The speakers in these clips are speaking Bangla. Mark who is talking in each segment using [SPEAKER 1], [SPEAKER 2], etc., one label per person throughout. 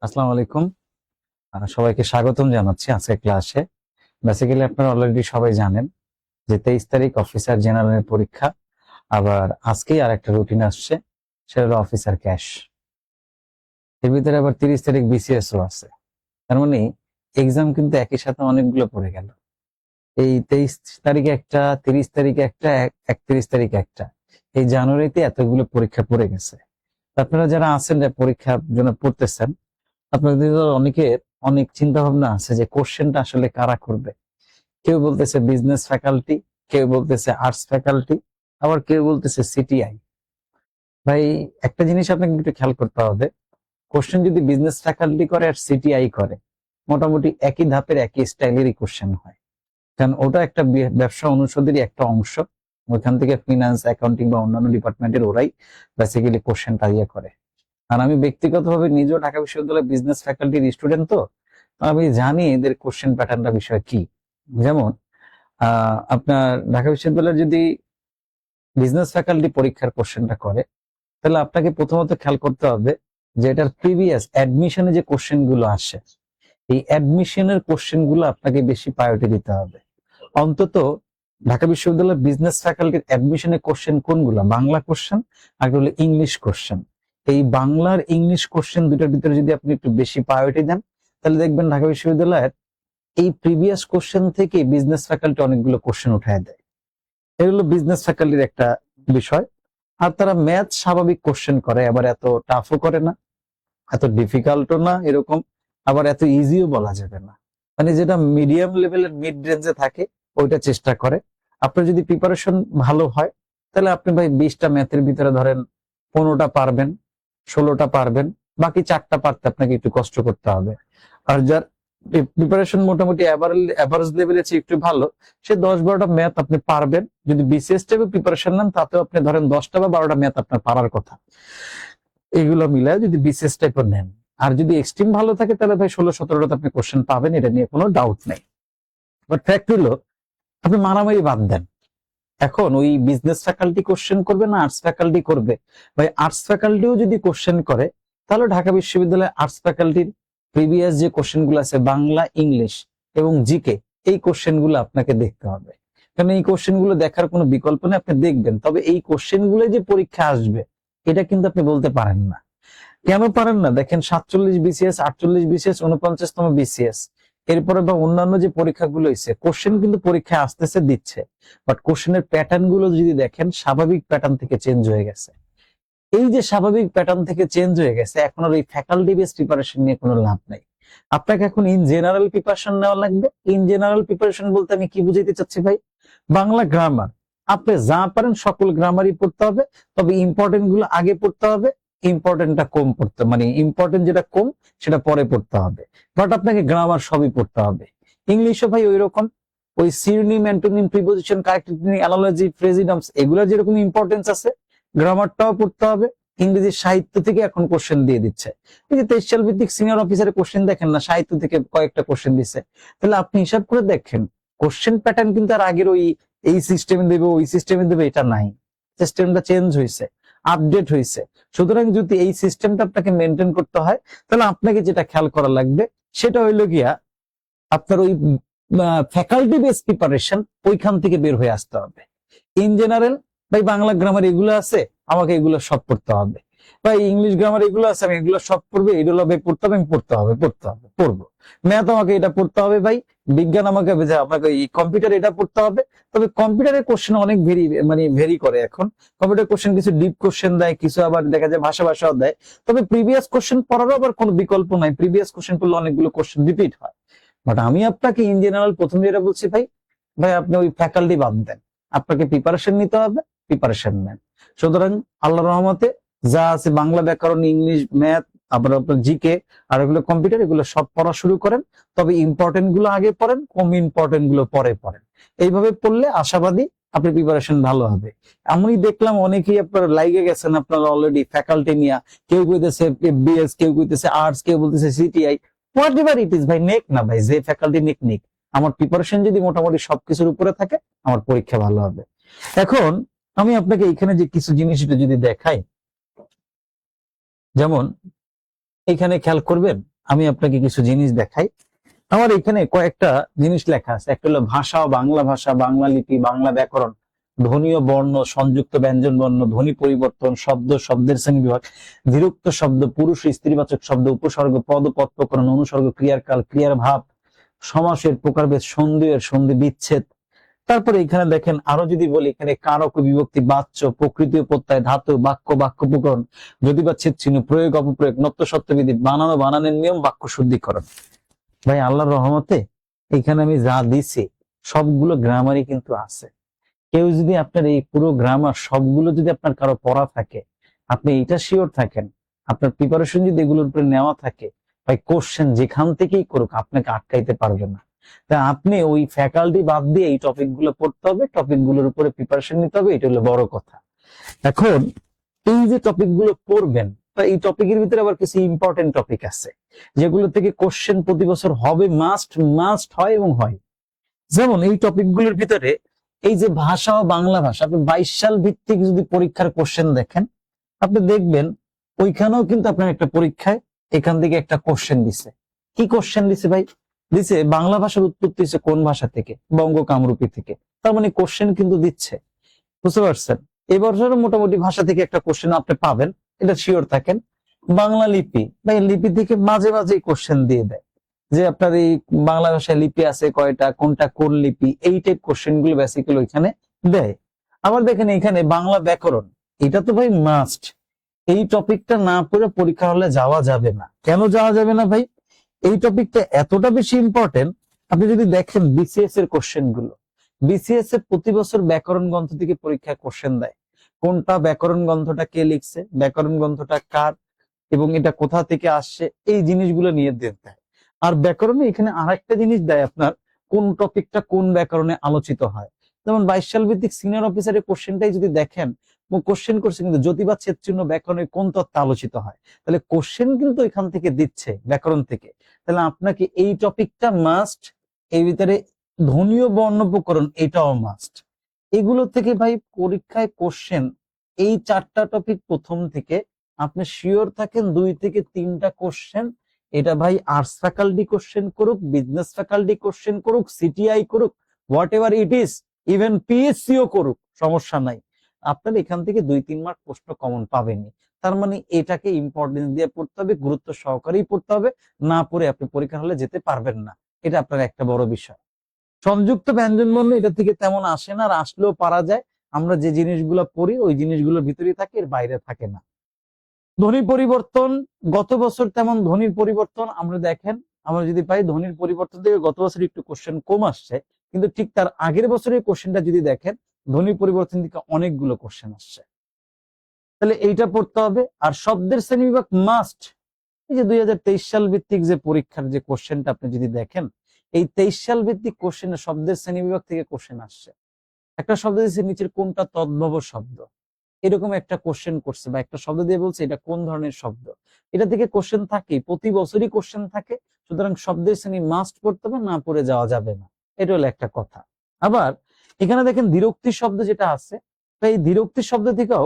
[SPEAKER 1] আসসালামু আলাইকুম। সবাইকে স্বাগতম জানাচ্ছি আজকে ক্লাসে। বেসিক্যালি আপনারা অলরেডি সবাই জানেন যে 23 তারিখ অফিসার জেনারেলের পরীক্ষা। আবার আজকেই আর একটা রুটিন আসছে, সেটা হলো অফিসার ক্যাশ। এর ভিতরে আবার 30 তারিখ বিসিএসও আছে। তার মানে এক্সাম কিন্তু একই সাথে অনেকগুলো পড়ে গেল। এই 23 তারিখে একটা, 30 তারিখে একটা, 31 তারিখে একটা, এই জানুয়ারিতে এতগুলো পরীক্ষা পড়ে গেছে। আপনারা যারা আছেন, যে পরীক্ষার জন্য পড়তেছেন, আপনাদের অনেকের অনেক চিন্তা ভাবনা আছে যে কোশ্চেনটা আসলে কারা করবে। কেউ বলতেছে বিজনেস ফ্যাকাল্টি, কেউ বলতেছে আর্টস ফ্যাকাল্টি, আবার কেউ বলতেছে সিটিআই। ভাই, একটা জিনিস আপনাকে একটু খেয়াল করতে হবে, কোশ্চেন যদি বিজনেস ফ্যাকাল্টি করে আর সিটিআই করে, মোটামুটি একই ধাপের একই স্টাইলেরই কোশ্চেন হয়। কারণ ওটা একটা ব্যবসা অনুষদেরই একটা অংশ। ওইখান থেকে ফিনান্স, অ্যাকাউন্টিং বা অন্যান্য ডিপার্টমেন্টের ওরাই বেসিক্যালি কোশ্চেনটা করে। আর আমি ব্যক্তিগতভাবে নিজেও ঢাকা বিশ্ববিদ্যালয়ের বিজনেস ফ্যাকাল্টির স্টুডেন্ট, তো আমি জানি এদের কোশ্চেন প্যাটার্নটা বিষয় কি। যেমন আপনার ঢাকা বিশ্ববিদ্যালয়ের যদি বিজনেস ফ্যাকাল্টি পরীক্ষার কোশ্চেনটা করে, তাহলে আপনাকে প্রথমত খেয়াল করতে হবে যে এটার প্রিভিয়াস অ্যাডমিশনে যে কোশ্চেন গুলো আসে, এই অ্যাডমিশনের কোশ্চেন গুলো আপনাকে বেশি প্রায়োরিটি দিতে হবে। অন্তত ঢাকা বিশ্ববিদ্যালয়ের বিজনেস ফ্যাকাল্টির অ্যাডমিশনের কোশ্চেন কোনগুলো? বাংলা কোশ্চেন আর হলো ইংলিশ কোশ্চেন। এই বাংলার ইংলিশ কোশ্চেন দুটার ভিতরে যদি আপনি একটু বেশি প্রায়োরিটি দেন, তাহলে দেখবেন ঢাকা বিশ্ববিদ্যালয়ের এই প্রিভিয়াস কোশ্চেন থেকে বিজনেস ফ্যাকাল্টি অনেকগুলো কোশ্চেন উঠায় দেয়। এগুলো বিজনেস ফ্যাকাল্টির একটা বিষয়। আর তারা ম্যাথ স্বাভাবিক কোশ্চেন করে, আবার এত টাফও করে না, এত ডিফিকাল্টও না এরকম, আবার এত ইজিও বলা যাবে না। মানে যেটা মিডিয়াম লেভেলের, মিড রেঞ্জে থাকে, ওইটা চেষ্টা করে। আপনার যদি প্রিপারেশন ভালো হয়, তাহলে আপনি ভাই 20টা ম্যাথের ভিতরে ধরেন 15টা পারবেন, 16টা পারবেন, বাকি 4টা পারতে আপনাকে একটু কষ্ট করতে হবে। আর যার প্রিপারেশন মোটামুটি অ্যাভারেজ লেভেলের চেয়ে একটু ভালো, সে 10-12টা ম্যাথ আপনি পারবেন। যদি বিসিএস টাইপের প্রিপারেশন নেন, তাতেও আপনি ধরেন 10টা বা 12টা ম্যাথ আপনার পারার কথা। এগুলো মিলায় যদি বিসিএস টাইপের নেন, আর যদি এক্সট্রিম ভালো থাকে, তাহলে ভাই 16-17টা আপনি কোশ্চেন পাবেন, এটা নিয়ে কোনো ডাউট নেই। বাট ফ্যাক্ট হলো, আপনি মারামারি বাদ দেন। এখন ওই বিজনেস ফ্যাকাল্টি কোশ্চেন করবে না আর্টস ফ্যাকাল্টি করবে? ভাই, আর্টস ফ্যাকাল্টিও যদি কোশ্চেন করে, তাহলে ঢাকা বিশ্ববিদ্যালয়ের আর্টস ফ্যাকাল্টির প্রিভিয়াস যে কোশ্চেন গুলো আছে, বাংলা, ইংলিশ এবং জিকে, এই কোশ্চেন গুলো আপনাকে দেখতে হবে। কারণ এই কোশ্চেন গুলো দেখার কোনো বিকল্প নেই, আপনি দেখবেন। তবে এই কোশ্চেন গুলো যে পরীক্ষা আসবে, এটা কিন্তু আপনি বলতে পারেন না। কেন পারেন না? দেখেন, 47 বিসিএস, 48 বিসিএস, 49তম বিসিএস, এরপরে বা অন্যান্য যে পরীক্ষাগুলো হয়েছে, কোশ্চেন কিন্তু পরীক্ষায় আসতেছে, দিচ্ছে। বাট কোশ্চেনের প্যাটার্ন গুলো যদি দেখেন, স্বাভাবিক প্যাটার্ন থেকে চেঞ্জ হয়ে গেছে। এই যে স্বাভাবিক প্যাটার্ন থেকে চেঞ্জ হয়ে গেছে, এখন আর এই ফ্যাকাল্টি বেস প্রিপারেশন নিয়ে কোনো লাভ নাই। আপনাকে এখন ইন জেনারেল প্রিপারেশন নেওয়া লাগবে। ইন জেনারেল প্রিপারেশন বলতে আমি কি বুঝাইতে চাচ্ছি ভাই? বাংলা গ্রামার আপনি যা পারেন সকল গ্রামারই পড়তে হবে, তবে ইম্পর্টেন্ট গুলো আগে পড়তে হবে, ইম্পর্টেন্টটা কম পড়তে, মানে ইম্পর্টেন্ট যেটা কম সেটা পরে পড়তে হবে। বাট আপনাকে গ্রামার সবই পড়তে হবে। ইংলিশও ভাই ওই রকম, ওই synonym, antonym, preposition, corrective, analogy, phrase idioms, এগুলোর যেরকম ইম্পর্টেন্স আছে, গ্রামারটাও পড়তে হবে। ইংরেজি সাহিত্য থেকে এখন কোশ্চেন দিয়ে দিচ্ছে। এই যে 23 সাল ভিত্তিক সিনিয়র অফিসারের কোশ্চেন দেখেন না, সাহিত্য থেকে কয়েকটা কোশ্চেন দিচ্ছে। তাহলে আপনি হিসাব করে দেখেন, কোশ্চেন প্যাটার্ন কিন্তু আর আগের ওই এই সিস্টেমে দেবে, ওই সিস্টেমে দেবে, এটা নাই। সিস্টেমটা চেঞ্জ হয়েছে, আপডেট হয়েছে। সুতরাং যদি এই সিস্টেমটা আপনাকে মেনটেন করতে হয়, তাহলে আপনাকে যেটা খেয়াল করা লাগবে, সেটা হইলো গিয়া আপনার ওই ফ্যাকাল্টি বেস প্রিপারেশন, ওইখান থেকে বের হয়ে আসতে হবে। ইন জেনারেল ভাই, বাংলা গ্রামার এগুলো আছে, আমাকে এগুলো সব পড়তে হবে। ভাই, ইংলিশ গ্রামার এগুলো আছে, আমি এগুলো সব পড়বে, এগুলো ভাই পড়তে হবে, আমি পড়বো। ম্যাথ আমাকে এটা পড়তে হবে ভাই, বিজ্ঞান আমাকে এই কম্পিউটার এটা পড়তে হবে। তবে কম্পিউটারের কোশ্চেন অনেক ভেরি করে এখন। কম্পিউটার কোশ্চেন কিছু ডিপ কোশ্চেন দেয়, কিছু আবার দেখা যায় ভাষাও দেয়। তবে প্রিভিয়াস কোশ্চেন পড়ারও আবার কোনো বিকল্প নাই, প্রিভিয়াস কোশ্চেন পড়লে অনেকগুলো কোশ্চেন রিপিট হয়। বাট আমি আপনাকে ইন জেনারেল প্রথম যেটা বলছি ভাই, আপনি ওই ফ্যাকাল্টি বাদ দেন, আপনাকে প্রিপারেশন নিতে হবে, প্রিপারেশন নেন। সুতরাং আল্লাহর রহমতে যা আছে, বাংলা, ব্যাকরণ, ইংলিশ, ম্যাথ, আবার আপনার জিকে, আর এগুলো কম্পিউটার, এগুলো সব পড়া শুরু করেন। তবে ইম্পর্টেন্ট গুলো আগে পড়েন, কম ইম্পর্টেন্ট গুলো পরে পড়েন। এইভাবে পড়লে আশাবাদী আপনি প্রিপারেশন ভালো হবে। আমি দেখলাম অনেকেই আপনার লাইগে গেছেন, আপনারা অলরেডি ফ্যাকাল্টি নিয়ে, কেউ কইতেছে বিএস, কেউ কইতেছে আর্টস, কেউ বলতেছে CTI, what ever it is ভাই, নেক না ভাই, যে ফ্যাকাল্টি নিক। আমার প্রিপারেশন যদি মোটামুটি সবকিছুর উপরে থাকে, আমার পরীক্ষা ভালো হবে। এখন আমি আপনাকে এখানে যে কিছু জিনিস যদি দেখাই, যেমন এখানে খেয়াল করবেন, আমি আপনাকে কিছু জিনিস দেখাই। আমার এখানে কয়েকটা জিনিস লেখা আছে। একটা হলো ভাষা ও বাংলা ভাষা, বাংলা লিপি, বাংলা ব্যাকরণ, ধ্বনি ও বর্ণ, সংযুক্ত ব্যঞ্জন বর্ণ, ধ্বনি পরিবর্তন, শব্দ, শব্দের শ্রেণী বিভাগ, বিরক্ত শব্দ, পুরুষ স্ত্রীবাচক শব্দ, উপসর্গ, পদ, পদপ্রকরণ, অনুসর্গ, ক্রিয়ার কাল, ক্রিয়ার ভাব, সমাসের প্রকারভেদ, সন্ধি এর সন্ধি বিচ্ছেদ। তারপরে এখানে দেখেন আরো যদি বলি, এখানে কারক ও বিভক্তি, বাচ্য, প্রকৃতি ও প্রত্যয়, ধাতু, বাক্য, বাক্য প্রকরণ, যদি বা ছেদ চিহ্ন, প্রয়োগ অপপ্রয়োগ, নত্য সত্যবিধি, বানানো বানানের নিয়ম, বাক্য শুদ্ধিকরণ। ভাই আল্লাহর রহমতে এখানে আমি যা দিছি সবগুলো গ্রামারই কিন্তু আছে। কেউ যদি আপনার এই পুরো গ্রামার সবগুলো যদি আপনার কারো পড়া থাকে, আপনি এটা শিওর থাকেন, আপনার প্রিপারেশন যদি এগুলোর উপরে নেওয়া থাকে, ভাই কোশ্চেন যেখান থেকেই করুক আপনাকে আটকাইতে পারবে না। তা আপনি ওই ফ্যাকাল্টি বাদ দিয়ে এই টপিক গুলো পড়তে হবে, টপিক গুলোর উপরে প্রিপারেশন নিতে হবে, এটা হলো বড় কথা। এখন এই যে টপিক গুলো পড়বেন, তা এই টপিকের ভিতরে আবার কিছু ইম্পর্টেন্ট টপিক আছে যেগুলো থেকে কোশ্চেন প্রতি বছর হবে, মাস্ট মাস্ট হয় এবং হয়। যেমন এই টপিক গুলোর ভিতরে এই যে ভাষা ও বাংলা ভাষা, আপনি 22 সাল ভিত্তিক যদি পরীক্ষার কোশ্চেন দেখেন, আপনি দেখবেন ওইখানেও কিন্তু আপনার একটা পরীক্ষায় এখান থেকে একটা কোশ্চেন দিছে। কি কোশ্চেন দিছে ভাই? দিছে বাংলা ভাষার উৎপত্তি হচ্ছে কোন ভাষা থেকে? বঙ্গ কামরূপী থেকে। তার মানে কোশ্চেন কিন্তু দিচ্ছে, বুঝতে পারছেন? এবছরও মোটামুটি ভাষা থেকে একটা কোশ্চেন আপনি পাবেন, এটা শিওর থাকেন। বাংলা লিপি, ভাই লিপি থেকে মাঝে মাঝে কোশ্চেন দিয়ে দেয় যে আপনার এই বাংলা ভাষায় লিপি আছে কয়টা, কোনটা কোন লিপি, এই টাইপ কোশ্চেন গুলো বেসিক্যালি ওইখানে দেয়। আবার দেখেন এখানে বাংলা ব্যাকরণ, এটা তো ভাই মাস্ট। এই টপিকটা না পড়ে পরীক্ষা হলে যাওয়া যাবে না। কেন যাওয়া যাবে না ভাই? এই টপিকটা এতটা বেশি ইম্পর্টেন্ট। আপনি যদি দেখেন বিসিএস এর কোশ্চেন গুলো, বিসিএস এর প্রতি বছর ব্যাকরণ গ্রন্থ থেকে পরীক্ষায় কোশ্চেন দেয়। কোনটা ব্যাকরণ গ্রন্থটা কে লিখছে, ব্যাকরণ গ্রন্থটা কার, এবং এটা কোথা থেকে আসছে, এই জিনিসগুলো নিয়ে দেয়। আর ব্যাকরণে এখানে আরেকটা জিনিস দেয় আপনার, কোন টপিকটা কোন ব্যাকরণে আলোচিত হয়। যেমন 22 সাল ভিত্তিক সিনিয়র অফিসারের কোশ্চেনটাই যদি দেখেন, কোশ্চেন করছে কিন্তু জ্যোতি বা ছেদ চিহ্ন ব্যাকরণে কোন তত্ত্ব আলোচিত হয়, তাহলে কোশ্চেন কিন্তু এখান থেকে দিচ্ছে ব্যাকরণ থেকে। তাহলে আপনাকে এই টপিকটা মাস্ট, এই ভিতরে ধ্বনি ও বর্ণ প্রকরণ এটাও মাস্ট। এগুলো থেকে ভাই পরীক্ষায় কোশ্চেন, এই 4টা টপিক প্রথম থেকে আপনি শিওর থাকেন 2 থেকে 3টা কোশ্চেন। এটা ভাই আর্টস ফ্যাকাল্টি কোশ্চেন করুক, বিজনেস ফ্যাকাল্টি কোশ্চেন করুক, সিটিআই করুক, whatever it is, even পিএসসিও করুক, সমস্যা নাই, আপনার এখান থেকে 2-3 মার্ক প্রশ্ন কমন পাবেনই। তার মানে এটাকে ইম্পর্টেন্স দিয়ে পড়তে হবে, গুরুত্ব সহকারেই পড়তে হবে, না পড়ে আপনি পরীক্ষা হলে যেতে পারবেন না। এটা আপনার একটা বড় বিষয়। সংযুক্ত ব্যঞ্জন বর্ণ এটা থেকে তেমন আসে না, আর আসলেও পারা যায়। আমরা যে জিনিসগুলো পড়ি ওই জিনিসগুলোর ভিতরেই থাকে, এর বাইরে থাকে না। ধ্বনি পরিবর্তন, গত বছর তেমন ধ্বনির পরিবর্তন আমরা দেখেন, আমরা যদি পাই ধ্বনির পরিবর্তন থেকে গত বছর একটু কোশ্চেন কম আসছে, কিন্তু ঠিক তার আগের বছরের কোশ্চেনটা যদি দেখেন, ধ্বনি পরিবর্তন থেকে অনেকগুলো কোশ্চেন আসছে। তাহলে এইটা পড়তে হবে। আর শব্দের শ্রেণীবিভাগ মাস্ট। এই যে 2023 সাল ভিত্তিক যে পরীক্ষার যে কোশ্চেনটা আপনি যদি দেখেন, এই 23 সাল ভিত্তিক কোশ্চেনে শব্দের শ্রেণীবিভাগ থেকে কোশ্চেন আসছে। একটা শব্দ দিয়েছে নিচের কোনটা তদ্ভব শব্দ, এরকম একটা কোশ্চেন করছে, বা একটা শব্দ দিয়ে বলছে এটা কোন ধরনের শব্দ। এটা থেকে কোশ্চেন থাকে, প্রতি বছরই কোশ্চেন থাকে। সুতরাং শব্দের শ্রেণী মাস্ট পড়তে হবে, না পড়ে যাওয়া যাবে না। এটা হলো একটা কথা। আবার এখানে দেখেন দ্বিরুক্তি শব্দ যেটা আছে, এই দ্বিরুক্তি শব্দ থেকেও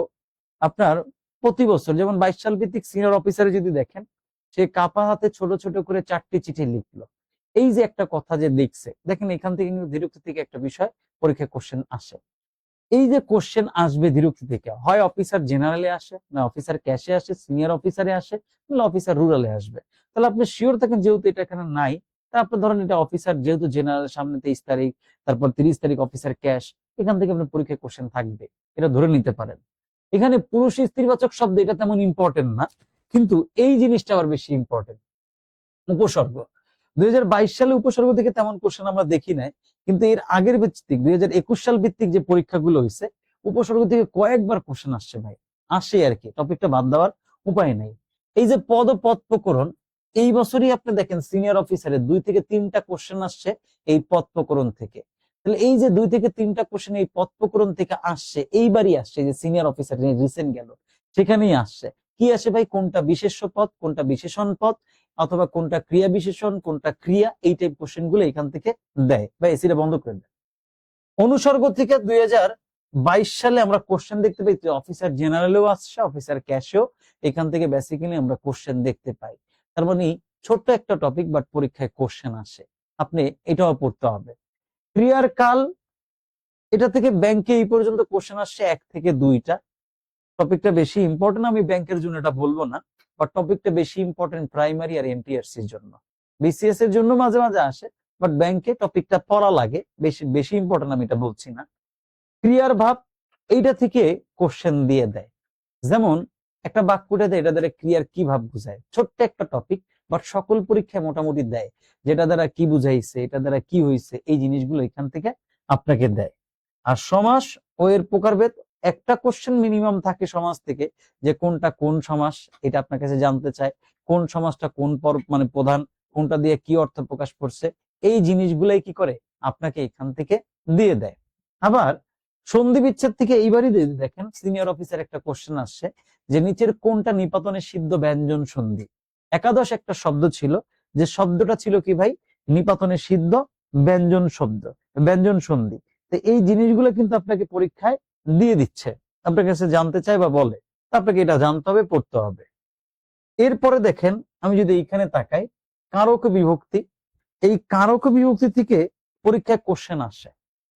[SPEAKER 1] আপনার প্রতি বছর, যেমন 22 সাল ভিত্তিক সিনিয়র অফিসারে যদি দেখেন, সে কাপা হাতে ছোট ছোট করে 4টি চিঠি লিখলো। এই যে একটা কথা যে লিখছে, দেখেন এখান থেকে কিন্তু দ্বিরুক্তি থেকে একটা বিষয় পরীক্ষা কোশ্চেন আসে। এই যে কোশ্চেন আসবে দ্বিরুক্তি থেকে, হয় অফিসার জেনারেলে আসে, না অফিসার ক্যাশে আসে, সিনিয়র অফিসারে আসে, না অফিসার রুরালে আসবে। তাহলে আপনি শিওর থাকেন যেহেতু এটা এখানে নাই, তা আপনি ধরেন এটা অফিসার, যেহেতু জেনারেল সামনে 23 তারিখ, তারপর 30 তারিখ অফিসার ক্যাশ, এখান থেকে আপনার পরীক্ষায় কোশ্চেন থাকবে, এটা ধরে নিতে পারেন। এখানে পুরুষ স্ত্রীবাচক শব্দ এটা তেমন ইম্পর্টেন্ট না, কিন্তু এই জিনিসটা আবার বেশি ইম্পর্টেন্ট। উপসর্গ, 2022 সালে উপসর্গ থেকে তেমন কোশ্চেন আমরা দেখি নাই, কিন্তু এর আগের ভিত্তিক 2021 সাল ভিত্তিক যে পরীক্ষাগুলো হয়েছে, উপসর্গ থেকে কয়েকবার কোশ্চেন আসছে ভাই, আসে আর কি, টপিকটা বাদ দেওয়ার উপায় নেই। এই যে পদ ও পদ প্রকরণ, এই বছরই আপনি দেখেন সিনিয়র অফিসারে 2 থেকে 3টা কোশ্চেন আসছে এই পদ প্রকরণ থেকে। তাহলে এই যে 2 থেকে 3টা কোশ্চেন এই পদ প্রকরণ থেকে আসছে, এইবারই আসছে, যে সিনিয়র অফিসার রিসেন্ট গেল সেখানেই আসছে। কি আসে ভাই? কোনটা বিশেষ্য পদ, কোনটা বিশেষণ পদ, অথবা কোনটা ক্রিয়া বিশেষণ, কোনটা ক্রিয়া, এই টাইপ কোশ্চেন গুলো এখান থেকে দেয়, বা এসিটা বন্ধ করে দেয়। অনুসর্গ থেকে 2022 সালে আমরা কোশ্চেন দেখতে পাই, অফিসার জেনারেলেও আসছে, অফিসার ক্যাশেও এখান থেকে বেসিক্যালি আমরা কোশ্চেন দেখতে পাই। তার মানে ছোট্ট একটা টপিক, বাট পরীক্ষায় কোশ্চেন আসে, আপনি এটাও পড়তে হবে। ক্রিয়ার কাল, এটা থেকে ব্যাংকে এই পর্যন্ত কোশ্চেন আসছে 1 থেকে 2টা। টপিকটা বেশি ইম্পর্টেন্ট, আমি ব্যাংকের জন্য এটা বলবো না, বাট টপিকটা বেশি ইম্পর্টেন্ট প্রাইমারি আর এমপিআরসি এর জন্য। বিসিএস এর জন্য মাঝে মাঝে আসে, বাট ব্যাংকে টপিকটা পড়া লাগে, বেশি বেশি ইম্পর্টেন্ট আমি এটা বলছি না। ক্রিয়ার ভাব, এইটা থেকে কোশ্চেন দিয়ে দেয়। যেমন একটা বাক্যটা দেয়, এটা দ্বারা ক্রিয়ার কি ভাব বুঝায়, ছোট্ট একটা টপিক, বাট সকল পরীক্ষায় মোটামুটি দেয় যেটা দ্বারা কি বুঝাইছে, এটা দ্বারা কি হয়েছে, এই জিনিসগুলো এখান থেকে আপনাকে দেয়। আর সমাস ও এর প্রকারভেদ, একটা কোশ্চেন মিনিমাম থাকে সমাজ থেকে, যে কোনটা কোন সমাস, এটা আপনার কাছে জানতে চায়, কোন সমাজটা কোন মানে প্রধান, কোনটা দিয়ে কি অর্থ প্রকাশ করছে, এই জিনিসগুলাই কি করে আপনাকে এখান থেকে দিয়ে দেয়। আবার সন্ধি বিচ্ছেদ থেকে এইবারই দেখেন সিনিয়র অফিসার একটা কোশ্চেন আসছে যে নিচের কোনটা নিপাতনের সিদ্ধ ব্যঞ্জন সন্ধি। একাদশ একটা শব্দ ছিল, যে শব্দটা ছিল কি ভাই, নিপাতনের সিদ্ধ ব্যঞ্জন শব্দ, ব্যঞ্জন সন্ধি। তো এই জিনিসগুলো কিন্তু আপনাকে পরীক্ষায় দিয়ে দিচ্ছে, আপনার কাছে জানতে চায় বা বলে, আপনাকে এটা জানতে হবে, পড়তে হবে। এরপরে দেখেন, আমি যদি এইখানে তাকাই, কারক বিভক্তি, এই কারক বিভক্তি থেকে পরীক্ষায় কোশ্চেন আসে,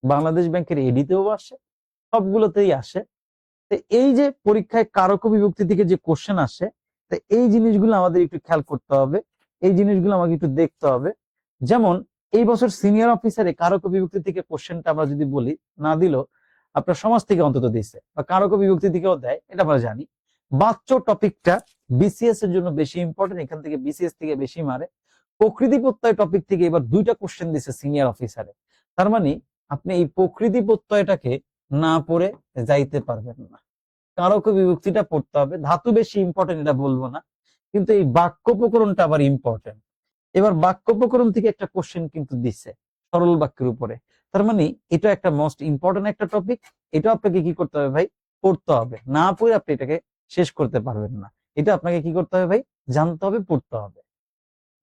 [SPEAKER 1] বাংলাদেশ ব্যাংকের এডিতেও আসে, সবগুলোতেই আসে। তো এই যে পরীক্ষায় কারক বিভক্তি থেকে যে কোশ্চেন আসে, তো এই জিনিসগুলো আমাদের একটু খেয়াল করতে হবে, এই জিনিসগুলো আমাকে একটু দেখতে হবে। যেমন এই বছর সিনিয়র অফিসারে কারক বিভক্তি থেকে কোশ্চেনটা আমরা যদি বলি, না দিল আপনার সমাজ থেকে অন্তত দিচ্ছে, বা কারক বিভক্তি থেকেও দেয়, এটা আমরা জানি। বাচ্চ টপিকটা বিসিএস এর জন্য বেশি ইম্পর্টেন্ট, এখান থেকে বিসিএস থেকে বেশি মারে। প্রকৃতি প্রত্যয় টপিক থেকে এবার 2টা কোশ্চেন দিচ্ছে সিনিয়র অফিসারে, তার মানে আপনি এই প্রকৃতি প্রত্যয়টাকে না পড়ে যাইতে পারবেন না, কারক বিভক্তিটা পড়তে হবে। ধাতু বেশি ইম্পর্টেন্ট এটা বলবো না, কিন্তু এই বাক্য প্রকরণটা আবার ইম্পর্টেন্ট। এবার বাক্য প্রকরণ থেকে একটা কোশ্চেন কিন্তু দিচ্ছে সরল বাক্যের উপরে, তার মানে এটা একটা মোস্ট ইম্পর্টেন্ট একটা টপিক, এটা আপনাকে কি করতে হবে ভাই, পড়তে হবে, না পড়ে আপনি এটাকে শেষ করতে পারবেন না, এটা আপনাকে কি করতে হবে ভাই, জানতে হবে, পড়তে হবে।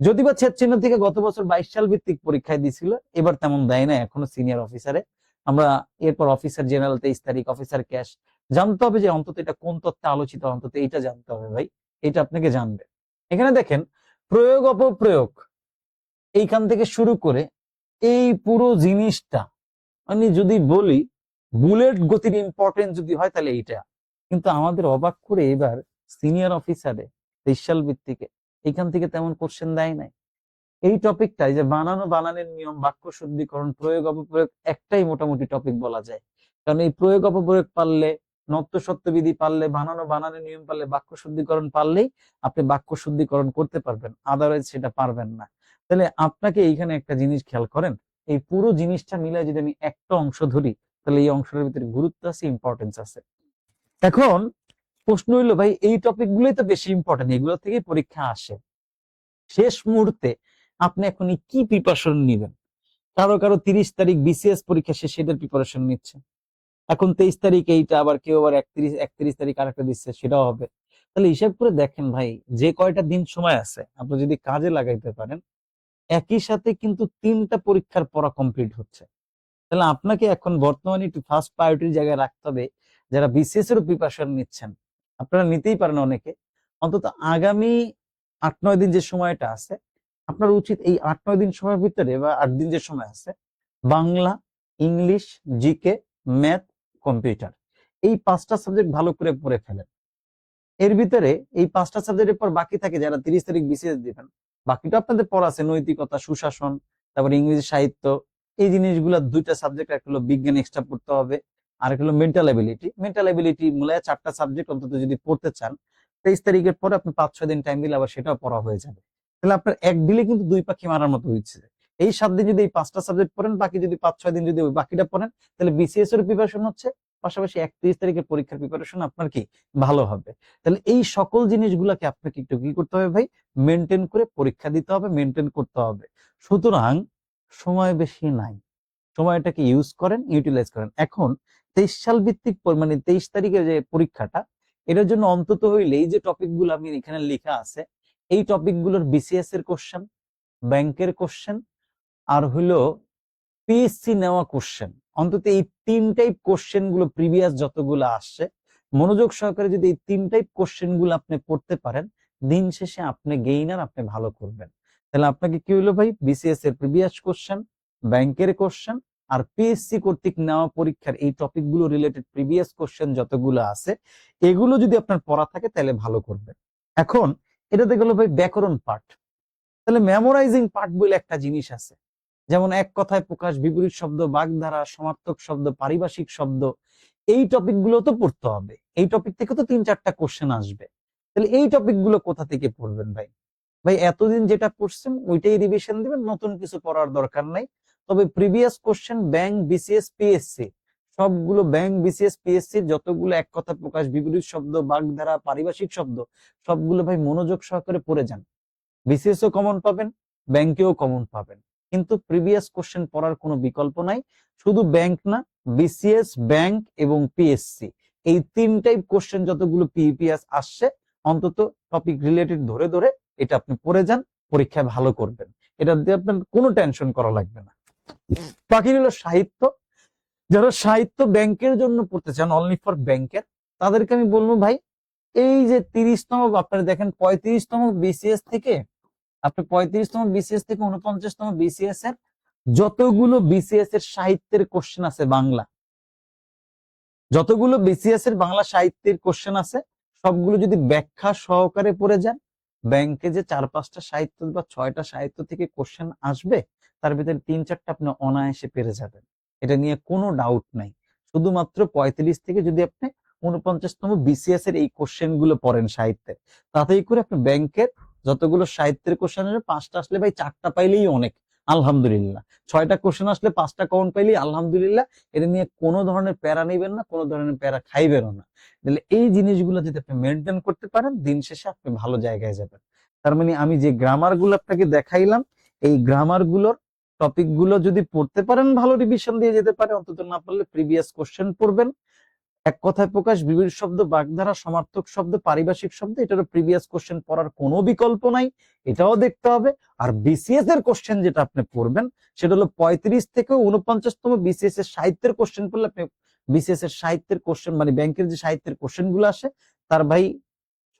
[SPEAKER 1] যদি বা ছেদ চিহ্ন থেকে গত বছর 22 সাল ভিত্তিক পরীক্ষায় দিছিল, এবার তেমন দেয় না এখনো সিনিয়র অফিসারে। আমরা এরপর অফিসার জেনারেল 23 তারিখ, অফিসার ক্যাশ, জানতে হবে যে অন্তত এটা কোন তথ্যে আলোচিত, অন্তত এইটা জানতে হবে ভাই, এটা আপনাকে জানবে। এখানে দেখেন প্রয়োগ অপপ্রয়োগ, এইখান থেকে শুরু করে এই পুরো জিনিসটা, আমি যদি বলি বুলেট গতির ইম্পর্টেন্স যদি হয় তাহলে এইটা, কিন্তু আমাদের অবাক করে এবার সিনিয়র অফিসারে 23 সাল ভিত্তিকে এখান থেকে তেমন কোশ্চেন দেয় নাই। এই টপিকটাই যে বানানো বানানের নিয়ম, বাক্য শুদ্ধিকরণ, প্রয়োগ অপপ্রয়োগ, একটাই মোটামুটি টপিক বলা যায়। কারণ এই প্রয়োগ অপপ্রয়োগ পারলে, নত্য সত্যবিধি পারলে, বানানো বানানের নিয়ম পারলে, বাক্য শুদ্ধিকরণ পারলেই আপনি বাক্য শুদ্ধিকরণ করতে পারবেন, আদারওয়াইজ সেটা পারবেন না। তাহলে আপনাকে এইখানে একটা জিনিস খেয়াল করেন, এই পুরো জিনিসটা মিলে যদি আমি একটা অংশ ধরি, তাহলে এই অংশের ভিতরে গুরুত্ব আছে, ইম্পর্টেন্স আছে। এখন প্রশ্ন হইলো ভাই, এই টপিক গুলোই তো বেশি ইম্পর্টেন্ট, এগুলো থেকেই পরীক্ষা আসে। শেষ মুহূর্তে আপনি এখন কি প্রিপারেশন নিবেন? কারো কারো 30 তারিখ বিসিএস পরীক্ষা শেষ, সেটার প্রিপারেশন নিচ্ছে। এখন 23 তারিখ এইটা, আবার কেউ আবার 31 তারিখ আরেকটা দিচ্ছে, সেটাও হবে। তাহলে হিসাব করে দেখেন ভাই, যে কয়টা দিন সময় আছে আপনি যদি কাজে লাগাইতে পারেন, একই সাথে কিন্তু 3টা পরীক্ষার পড়া কমপ্লিট হচ্ছে। তাহলে আপনাকে এখন বর্তমানে একটু ফার্স্ট প্রায়োরিটির জায়গায় রাখতে হবে। যারা বিসিএস এর প্রিপারেশন নিচ্ছেন, আপনারা নিতেই পারেন অনেকে, অন্তত আগামী 8-9 দিন যে সময়টা আছে, আপনার উচিত এই 8-9 দিন সময়ের ভিতরে বা 8 দিন যে সময় আছে, Bangla, English, GK, math, computer, এই 5টা সাবজেক্ট ভালো করে পড়ে ফেলেন। এর ভিতরে এই 5টা সাবজেক্টের পর বাকি থাকে, যারা 30 তারিখ বিসিএস দিবেন, বাকিটা আপনাদের পড়া আছে, নৈতিকতা, সুশাসন, তারপর ইংরেজি সাহিত্য, এই জিনিসগুলো 2টা সাবজেক্ট, একটা হলো বিজ্ঞান এক্সট্রা পড়তে হবে, আর একটা হলো মেন্টাল এবিলিটি। মেন্টাল এবিলিটি মূলত 4টা সাবজেক্ট অন্তত যদি পড়তে চান, 23 তারিখের পরে আপনি 5-6 দিন টাইম দিলে আবার সেটাও পড়া হয়ে যাবে। তাহলে আপনার এক দিলে কিন্তু 2 পাখি মারার মতো হচ্ছে। এই 7 দিন যদি এই 5টা সাবজেক্ট পড়েন, বাকি যদি 5-6 দিন যদি ওই বাকিটা পড়েন, তাহলে বিসিএস এর প্রিপারেশন হচ্ছে, পাশাপাশি 31 তারিখের পরীক্ষার প্রিপারেশন আপনার কি ভালো হবে। তাহলে এই সকল জিনিসগুলোকে আপনাকে একটু কি করতে হবে ভাই, মেনটেন করে পরীক্ষা দিতে হবে, মেনটেন করতে হবে। সুতরাং সময় বেশি নাই, সময়টাকে ইউজ করেন, ইউটিলাইজ করেন। এখন 23 সাল ভিত্তিক মানে 23 তারিখে যে পরীক্ষাটা, এটার জন্য অন্তত হইলে এই যে টপিকগুলো আমি এখানে লেখা আছে, এই টপিকগুলোর বিসিএস এর কোশ্চেন, ব্যাংকের কোশ্চেন, আর হইলো পিএসসি নেওয়া কোশ্চেন, অন্তত এই 3 টাইপ কোশ্চেন গুলো প্রিভিয়াস যতগুলো আসছে, মনোযোগ সহকারে যদি এই 3 টাইপ কোশ্চেন গুলো আপনি পড়তে পারেন, দিন শেষে আপনি গেইনার, আপনি ভালো করবেন। তাহলে আপনাকে কি হলো ভাই, বিসিএস এর প্রিভিয়াস কোশ্চেন, ব্যাংকের কোশ্চেন আর পিএসসি কর্তৃক নেওয়া পরীক্ষার এই টপিক গুলো রিলেটেড প্রিভিয়াস কোশ্চেন যতগুলো আছে এগুলো যদি আপনার পড়া থাকে তাহলে ভালো করবেন। এখন এটাতে গেল ভাই ব্যাকরণ পার্ট। তাহলে মেমোরাইজিং পার্ট বলে একটা জিনিস আছে, যেমন এক কথায় প্রকাশ, বিপরীত শব্দ, বাগধারা, সমার্থক শব্দ, পারিভাষিক শব্দ, এই টপিক গুলো তো পড়তে হবে। এই টপিক থেকে তো 3-4টা কোশ্চেন আসবে। তাহলে এই টপিক গুলো কোথা থেকে পড়বেন ভাই? ভাই এতদিন যেটা পড়ছেন ওইটাই রিভিশন দিবেন, নতুন কিছু পড়ার দরকার নাই। তবে previous question bank, BCS, PSC সবগুলো, ব্যাংক, বিসিএস, পিএসসি যতগুলো এক কথা প্রকাশ, বিপরীত শব্দ, বাগধারা, পারিভাষিক শব্দ সবগুলো ভাই মনোযোগ সহকারে পড়ে যান। বিসিএস ও কমন পাবেন, ব্যাংকেও কমন পাবেন, কিন্তু প্রিভিয়াস কোশ্চেন পড়ার কোনো বিকল্প নাই। শুধু ব্যাংক না, বিসিএস, ব্যাংক এবং পিএসসি এই 3 টাইপ কোশ্চেন যতগুলো পিপিএস আসছে অন্তত টপিক রিলেটেড ধরে ধরে এটা আপনি পড়ে যান, পরীক্ষায় ভালো করবেন। এটা দিয়ে আপনার কোনো টেনশন করা লাগবে না। বাকি হলো সাহিত্য। যারা সাহিত্য ব্যাংকের জন্য পড়তে চান, অনলি ফর ব্যাংকের, তাদেরকে আমি বলবো ভাই এই যে 30তম, আপনারা দেখেন 35তম বিসিএস থেকে, আপনি 35তম বিসিএস থেকে 49তম বিসিএস এর যতগুলো বিসিএস এর সাহিত্যের কোশ্চেন আছে বাংলা, যতগুলো বিসিএস এর বাংলা সাহিত্যের কোশ্চেন আছে সবগুলো যদি ব্যাখ্যা সহকারে পড়ে যান, ব্যাংকে যে 4-5টা সাহিত্য বা 6টা সাহিত্য থেকে কোশ্চেন আসবে তার ভিতরে 3-4টা আপনি অনায়াসে পেরে যাবেন। এটা নিয়ে কোনো ডাউট নাই। শুধুমাত্র 35 থেকে যদি আপনি 49তম বিসিএস এর এই কোশ্চেন গুলো পড়েন সাহিত্যের, তাতেই করে আপনি ব্যাংকের যতগুলো সাহিত্যের কোশ্চেন আসবে 5টা আসলে ভাই 4টা পাইলেই অনেক, আলহামদুলিল্লাহ। 6টা কোশ্চেন আসলে 5টা কমন পাইলেই আলহামদুলিল্লাহ। এটা নিয়ে কোনো ধরনের প্যারা নেবেন না, কোনো ধরনের প্যারা খাইবেনও না। তাহলে এই জিনিসগুলো যদি আপনি মেনটেন করতে পারেন, দিন শেষে আপনি ভালো জায়গায় যাবেন। তার মানে আমি যে গ্রামার গুলো আপনাকে দেখাইলাম, এই গ্রামার গুলোর টপিক গুলো যদি পড়তে পারেন, ভালো রিভিশন দিয়ে যেতে পারে। অন্তত না পারলে প্রিভিয়াস কোশ্চেন পড়বেন। এক কথায় প্রকাশ, বিপরীত শব্দ, বাগধারা, সমার্থক শব্দ, পারিভাষিক শব্দ, এটারও প্রিভিয়াস কোশ্চেন পড়ার কোনো বিকল্প নাই, এটাও দেখতে হবে। আর বিসিএস এর কোশ্চেন যেটা আপনি পড়বেন সেটা হলো 35 থেকে 49তম বিসিএস এর সাহিত্যের কোশ্চেন পড়লে আপনি বিসিএস এর সাহিত্যের কোশ্চেন মানে ব্যাংকের যে সাহিত্যের কোশ্চেন গুলো আসে তার ভাই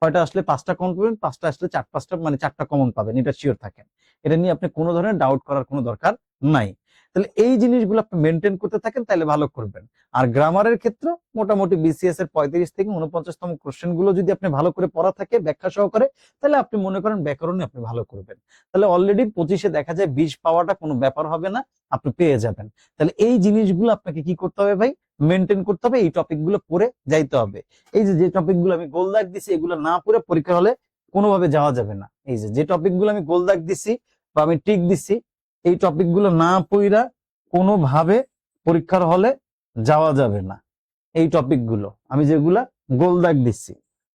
[SPEAKER 1] 6টা আসলে 5টা কমন পাবেন, 5টা আসলে 4-5টা মানে 4টা কমন পাবেন, এটা শিওর থাকেন। এটা নিয়ে আপনি কোনো ধরনের ডাউট করার কোনো দরকার নাই। তাহলে এই জিনিসগুলো আপনি মেনটেন করতে থাকেন, তাহলে ভালো করবেন। আর গ্রামারের ক্ষেত্রে মোটামুটি বিসিএস এর 35 থেকে 49তম কোশ্চেন গুলো যদি আপনি ভালো করে পড়া থাকে ব্যাখ্যা সহকারে, তাহলে আপনি মনে করেন ব্যাকরণে আপনি ভালো করবেন। তাহলে অলরেডি 25-এ দেখা যায় 20 পাওয়াটা কোনো ব্যাপার হবে না, আপনি পেয়ে যাবেন। তাহলে এই জিনিসগুলো আপনাকে কি করতে হবে ভাই, মেনটেন করতে হবে, এই টপিক গুলো পড়ে যাইতে হবে। এই যে টপিক গুলো আমি গোল দাগ দিছি এগুলো না পড়ে পরীক্ষা হলে কোনোভাবে যাওয়া যাবে না। এই যে টপিক গুলো আমি গোল দাগ দিছি বা আমি টিক দিছি, এই টপিক গুলো না পড়া কোনোভাবে পরীক্ষার হলে যাওয়া যাবে না। এই টপিক গুলো আমি যেগুলা গোল দাগ দিচ্ছি,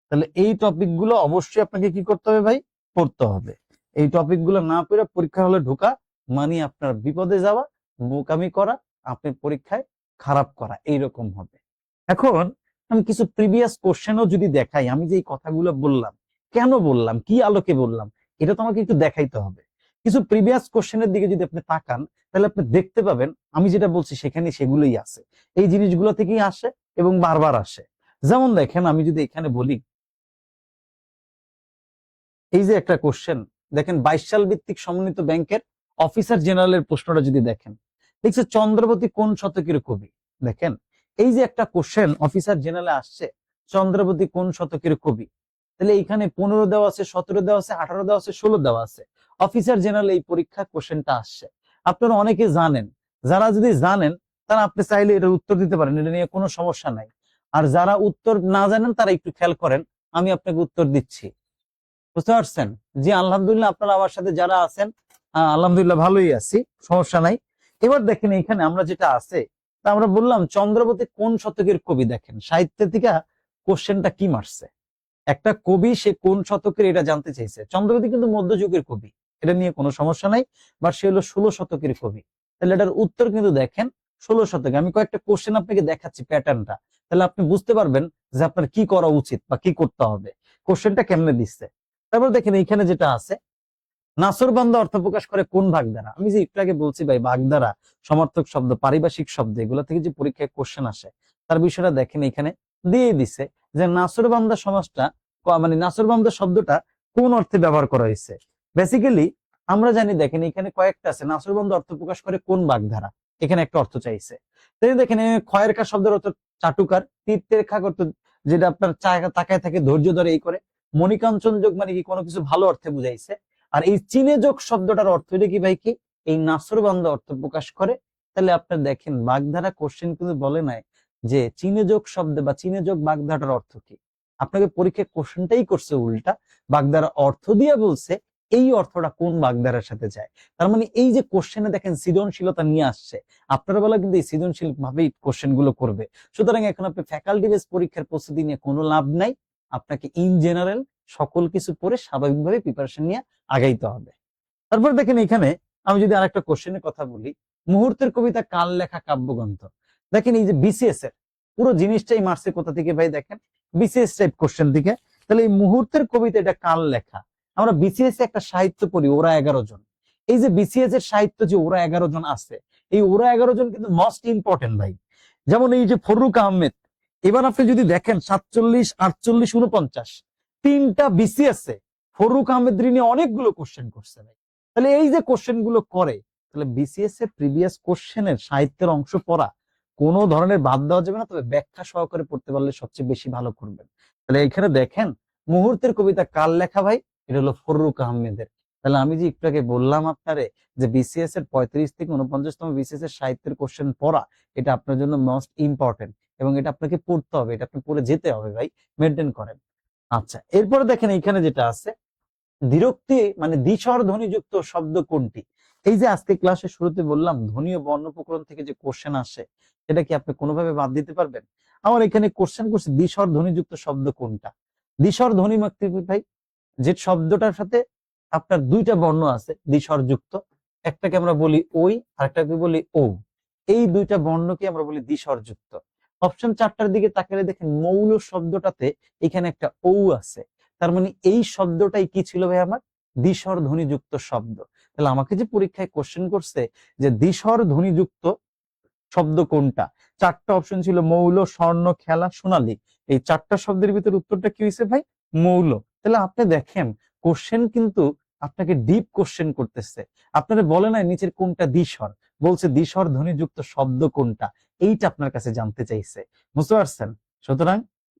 [SPEAKER 1] তাহলে এই টপিক গুলো অবশ্যই আপনাকে কি করতে হবে ভাই, পড়তে হবে। এই টপিক গুলো না পড়ে পরীক্ষা হলে ঢোকা মানে আপনার বিপদে যাওয়া, বোকামি করা, আপনি পরীক্ষায় খারাপ করা, এইরকম হবে। এখন আমি কিছু প্রিভিয়াস কোশ্চেনও যদি দেখাই, আমি যে এই কথাগুলো বললাম কেন বললাম, কি আলোকে বললাম, এটা তো আমাকে একটু দেখাইতে হবে। কিছু প্রিভিয়াস কোশ্চেনের দিকে যদি আপনি তাকান তাহলে আপনি দেখতে পাবেন আমি যেটা বলছি সেখানে সেগুলোই আছে, এই জিনিসগুলো থেকেই আসে এবং বারবার আসে। যেমন দেখেন আমি যদি এখানে বলি, এই যে একটা কোশ্চেন দেখেন 22 সাল ভিত্তিক সমন্বিত ব্যাংকের অফিসার জেনারেলের প্রশ্নটা যদি দেখেন, দেখছে চন্দ্রবতী কোন শতকের কবি। দেখেন এই যে একটা কোশ্চেন অফিসার জেনারেলে আসছে, চন্দ্রবতী কোন শতকের কবি, তাহলে এইখানে 15 দেওয়া আছে, 17 দেওয়া আছে, 18 দেওয়া আছে, 16 দেওয়া আছে। অফিসার জেনারেল এই পরীক্ষা কোশ্চেনটা আসছে, আপনারা অনেকে জানেন। যারা যদি জানেন তারা আপনি চাইলে এটার উত্তর দিতে পারেন, এটা নিয়ে কোনো সমস্যা নাই। আর যারা উত্তর না জানেন তারা একটু খেয়াল করেন, আমি আপনাকে উত্তর দিচ্ছি। বুঝতে পারছেন? জি আলহামদুলিল্লাহ, আপনারা আমার সাথে যারা আছেন আলহামদুলিল্লাহ ভালোই আছি, সমস্যা নাই। এবার দেখেন এখানে আমরা যেটা আছে তা আমরা বললাম চন্দ্রবতী কোন শতকের কবি। দেখেন সাহিত্যের থেকে কোশ্চেনটা কি মারছে, একটা কবি সে কোন শতকের এটা জানতে চাইছে। চন্দ্রবতী কিন্তু মধ্যযুগের কবি, এটা নিয়ে কোনো সমস্যা নাই, বা সে হলো 16 শতকের কবি। তাহলে এটার উত্তর কিন্তু দেখেন 16 শতকে। আমি কয়েকটা কোশ্চেন আপনাকে দেখাচ্ছি প্যাটার্নটা, তাহলে আপনি বুঝতে পারবেন যে আপনার কি করা উচিত বা কি করতে হবে, কোশ্চেনটা কেমনে দিচ্ছে। তারপর দেখেন এইখানে যেটা আছে, নাসরবান্দা অর্থ প্রকাশ করে কোন ভাগ দ্বারা। আমি যে একটু আগে বলছি ভাই ভাগ দ্বারা, সমার্থক শব্দ, পারিভাষিক শব্দ, এগুলো থেকে যে পরীক্ষায় কোশ্চেন আসে তার বিষয়টা দেখেন এখানে দিয়ে দিছে যে নাসরবান্দা সমাজটা মানে নাসরবান্দা শব্দটা কোন অর্থে ব্যবহার করা হয়েছে। বেসিক্যালি আমরা জানি দেখেন এখানে কয়েকটা আছে, নাসরবন্ধ অর্থ প্রকাশ করে কোন বাগধারা, এখানে একটা অর্থ চাইছে। তাই দেখেন খয়ের কা শব্দের অর্থ চাটুকার, তীর্থের খা করতে যেটা আপনার তাকায় থাকে ধৈর্য ধরে এই করে, মণিকাঞ্চন যোগ মানে কি কোনো কিছু ভালো অর্থে বুঝাইছে। আর এই চীনে যোগ শব্দটার অর্থ এটা কি ভাই কি এই নাসরবন্ধ অর্থ প্রকাশ করে। তাহলে আপনার দেখেন বাগধারা কোশ্চেন কিন্তু বলে নাই যে চীনে যোগ শব্দ বা চীনে যোগ বাগধারার অর্থ কি। আপনাকে পরীক্ষায় কোশ্চেনটাই করছে উল্টা, বাগধারা অর্থ দিয়ে বলছে এই অর্থটা কোন বাগধারার সাথে যায়। তার মানে এই যে কোশ্চেনে দেখেন সৃজনশীলতা নিয়ে আসছে, আপনারা বলা কিন্তু এই সৃজনশীল ভাবেই কোশ্চেন গুলো করবে। সুতরাং এখন আপনি ফ্যাকাল্টি বেস পরীক্ষার প্রস্তুতি নিয়ে কোনো লাভ নাই, আপনাকে ইন জেনারেল সকল কিছু পড়ে স্বাভাবিকভাবে প্রিপারেশন নিয়ে আগাইতে হবে। তারপর দেখেন এখানে আমি যদি আরেকটা কোশ্চেনের কথা বলি, মুহূর্তের কবিতা কাল লেখা কাব্যগ্রন্থ। দেখেন এই যে বিসিএস এর পুরো জিনিসটাই মারছে কোথা থেকে ভাই, দেখেন বিসিএস টাইপ কোশ্চেন দিকে। তাহলে এই মুহূর্তের কবিতা এটা কাল লেখা। আমরা বিসিএস এ একটা সাহিত্য পড়ি ওরা 11 জন, এই যে বিসিএস এর সাহিত্য যে ওরা 11 জন আছে, এই ওরা 11 জন কিন্তু মোস্ট ইম্পর্টেন্ট ভাই। যেমন এই যে ফররুক আহমেদ, এবার আপনি যদি দেখেন 47, 48, 49 তিনটা বিসিএস এ ফররুক আহমেদ নিয়ে অনেকগুলো কোশ্চেন করছে ভাই। তাহলে এই যে কোশ্চেন গুলো করে, তাহলে বিসিএস এর প্রিভিয়াস কোশ্চেনের সাহিত্যের অংশ পড়া কোনো ধরনের বাদ দেওয়া যাবে না, তবে ব্যাখ্যা সহকারে পড়তে পারলে সবচেয়ে বেশি ভালো করবেন। তাহলে এখানে দেখেন মুহূর্তের কবিতা কার লেখা ভাই, এটা হলো ফররুক আহমেদের। তাহলে আমি যে একটু আগে বললাম আপনারে যে বিসিএস এর 35 থেকে 49তম বিসিএস এর সাহিত্যের কোশ্চেন পড়া এটা আপনার জন্য মোস্ট ইম্পর্টেন্ট, এবং এটা আপনাকে পড়তে হবে, এটা আপনি পড়ে যেতে হবে ভাই, মেনটেন করেন। আচ্ছা, এরপরে দেখেন এইখানে যেটা আছে, দ্বিরুক্তি মানে দ্বিস্বর ধ্বনিযুক্ত শব্দ কোনটি। এই যে আজকে ক্লাসের শুরুতে বললাম ধ্বনি ও বর্ণ প্রকরণ থেকে যে কোশ্চেন আসে, এটা কি আপনি কোনোভাবে বাদ দিতে পারবেন? আমার এখানে কোশ্চেন করছে দ্বিস্বর ধ্বনিযুক্ত শব্দ কোনটা। দ্বিস্বর ধ্বনি মুক্তি ভাই যে শব্দটার সাথে আপনার দুইটা বর্ণ আছে দ্বিস্বর যুক্ত, একটাকে আমরা বলি ওই আর একটাকে বলি ও, এই দুইটা বর্ণকে আমরা বলি দ্বিস্বর যুক্ত। অপশন 4টার দিকে তাকালে দেখেন মৌল শব্দটাতে এখানে একটা ও আছে, তার মানে এই শব্দটাই কি ছিল ভাই আমার, দ্বিস্বর ধ্বনিযুক্ত শব্দ। তাহলে আমাকে যে পরীক্ষায় কোশ্চেন করছে যে দ্বিস্বর ধ্বনিযুক্ত শব্দ কোনটা, 4টা অপশন ছিল মৌল, স্বর্ণ, খেলা, সোনালী। এই 4টা শব্দের ভিতরে উত্তরটা কি হয়েছে ভাই, মৌল। তাহলে আপনি দেখেন কোশ্চেন কিন্তু আপনাকে ডিপ কোশ্চেন করতেছে, আপনারা বলে নাই নিচের কোনটা দ্বিস্বর, বলছে দ্বিস্বর ধ্বনিযুক্ত শব্দ কোনটা, এইটা আপনার কাছে জানতে চাইছে, বুঝতে পারছেন? সুতরাং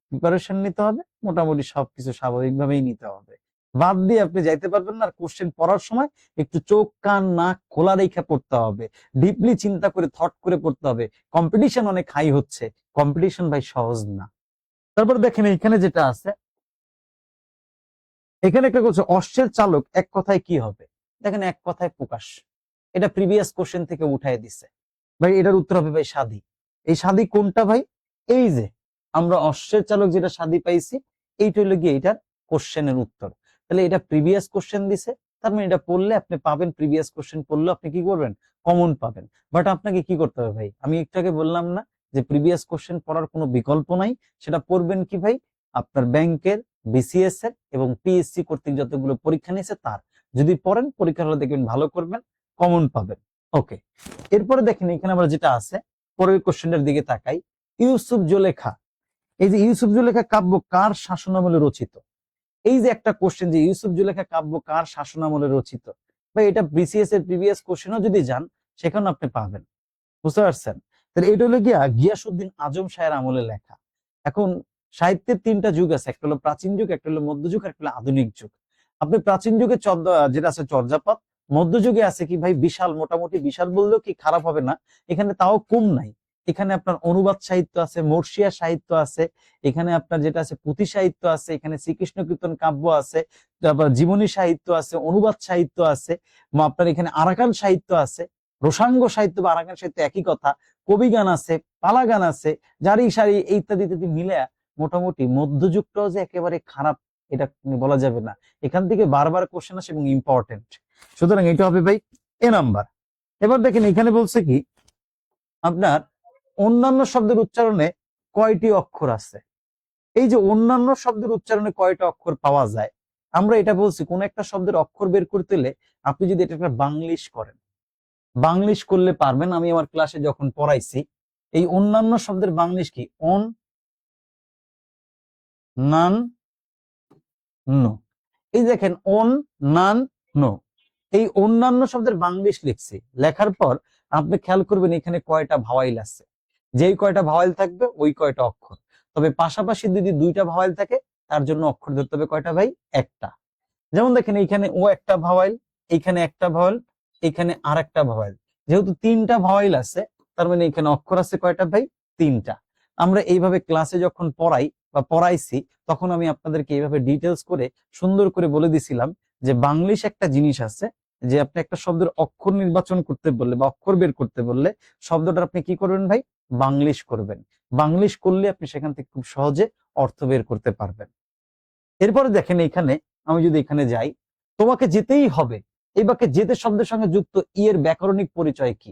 [SPEAKER 1] প্রিপারেশন নিতে হবে, মোটামুটি সবকিছু স্বাভাবিকভাবেই নিতে হবে, বাদ দিয়ে আপনি যাইতে পারবেন না। আর কোশ্চেন পড়ার সময় একটু চোখ কান নাক খোলা রেখে পড়তে হবে, ডিপলি চিন্তা করে থট করে পড়তে হবে। কম্পিটিশন অনেক হাই হচ্ছে, কম্পিটিশন ভাই সহজ না। তারপর দেখেন এখানে যেটা আছে, এখানে একটা বলছে অশ্বের চালক এক কথায় কি হবে। দেখেন এক কথায় প্রকাশ, এটা প্রিভিয়াস কোশ্চেন থেকে উঠাই দিছে ভাই, এটার উত্তর হবে ভাই সাধি। এই সাধি কোনটা ভাই, এই যে আমরা অশ্বের চালক যেটা সাধি পাইছি, এইটা হলো গিয়ে এটার কোশ্চেনের উত্তর। তাহলে এটা প্রিভিয়াস কোশ্চেন দিছে, তার মানে এটা পড়লে আপনি পাবেন, প্রিভিয়াস কোশ্চেন পড়লে আপনি কি করবেন, কমন পাবেন। বাট আপনাকে কি করতে হবে ভাই, আমি একটু আগে বললাম না যে প্রিভিয়াস কোশ্চেন পড়ার কোনো বিকল্প নাই, সেটা পড়বেন কি ভাই, আপনার ব্যাংকের, বিসিএস এর এবং পিএসসি কর্তৃক যতগুলো পরীক্ষা নিয়েছে তার, যদি পড়েন পরীক্ষা হলে দেখবেন ভালো করবেন, কমন পাবেন। ওকে, এরপরে দেখেন এখানে আমরা যেটা আছে পরের কোশ্চেনের দিকে তাকাই, ইউসুফ জুলেখা, এই যে ইউসুফ জুলেখা কাব্য কার শাসনামলে রচিত। এই যে একটা কোশ্চেন যে ইউসুফ জুলেখা কাব্য কার শাসনামলে রচিত, বা এটা বিসিএস এর প্রিভিয়াস কোশ্চেনও যদি যান সেখানে আপনি পাবেন, বুঝতে পারছেন? তাহলে এটা হলো গিয়া গিয়াসউদ্দিন আজম শাহের আমলে লেখা। এখন সাহিত্যের 3টা যুগ আছে, একটা হলো প্রাচীন যুগ, একটা হলো মধ্যযুগ, আর একটা হলো আধুনিক যুগ। আপনি প্রাচীন যুগে যেটা আছে চর্যাপদ, মধ্যযুগে আছে কি ভাই বিশাল, মোটামুটি বিশাল বললেও কি খারাপ হবে না, এখানে তাও কম নাই। এখানে আপনার অনুবাদ সাহিত্য আছে, মর্শিয়া সাহিত্য আছে, এখানে আপনার যেটা আছে পুঁথি সাহিত্য আছে, এখানে শ্রীকৃষ্ণ কীর্তন কাব্য আছে, তারপর জীবনী সাহিত্য আছে, অনুবাদ সাহিত্য আছে, আপনার এখানে আরাকান সাহিত্য আছে, রসাঙ্গ সাহিত্য বা আরাকান সাহিত্য একই কথা, কবি গান আছে, পালা গান আছে, জারি সারি ইত্যাদি ইত্যাদি মিলে মোটামুটি মধ্যযুগটাও যে একেবারে খারাপ এটা বলা যাবে না। এখান থেকে বারবার কোশ্চেন আসে এবং ইম্পর্টেন্ট, সুতরাং এটা হবে ভাই এ নাম্বার। এবার দেখেন এখানে বলছে কি আপনার অন্যান্য শব্দের উচ্চারণে কয়টি অক্ষর আছে। এই যে অন্যান্য শব্দের উচ্চারণে কয়টা অক্ষর পাওয়া যায়, আমরা এটা বলছি কোন একটা শব্দের অক্ষর বের করতে হলে আপনি যদি এটা একটা বাংলিশ করেন, বাংলিশ করলে পারবেন। আমি আমার ক্লাসে যখন পড়াইছি এই অন্যান্য শব্দের বাংলিশ কি, অন নান নো। এই দেখেন অন নান নো, এই অন্যান্য শব্দের বাংলিশ লিখছি, লেখার পর আপনি খেয়াল করবেন এখানে কয়টা ভাওয়াইল আছে, যেই কয়টা ভাওয়াইল থাকবে ওই কয়টা অক্ষর। তবে পাশাপাশি যদি দুইটা ভাওয়াইল থাকে তার জন্য অক্ষর ধরতে হবে কয়টা ভাই? একটা। যেমন দেখেন এইখানে ও একটা ভাওয়াইল, এইখানে একটা ভাওয়াইল, এইখানে আর একটা ভাওয়াইল। যেহেতু তিনটা ভাওয়াইল আছে তার মানে এখানে অক্ষর আছে কয়টা ভাই? তিনটা। আমরা এইভাবে ক্লাসে যখন পড়াই বা পড়াইছি তখন আমি আপনাদেরকে এইভাবে ডিটেলস করে সুন্দর করে বলে দিছিলাম যে বাংলিশ একটা জিনিস আছে, যে আপনি একটা শব্দের অক্ষর নির্বাচন করতে বললে বা অক্ষর বের করতে বললে শব্দটা আপনি কি করবেন ভাই? বাংলিশ করবেন। বাংলিশ করলে আপনি সেখান থেকে খুব সহজে অর্থ বের করতে পারবেন। এরপরে দেখেন এইখানে আমি যদি এখানে যাই, তোমাকে যেতেই হবে, এই বাক্যে যেতে শব্দের সঙ্গে যুক্ত ই এর ব্যাকরণিক পরিচয় কি?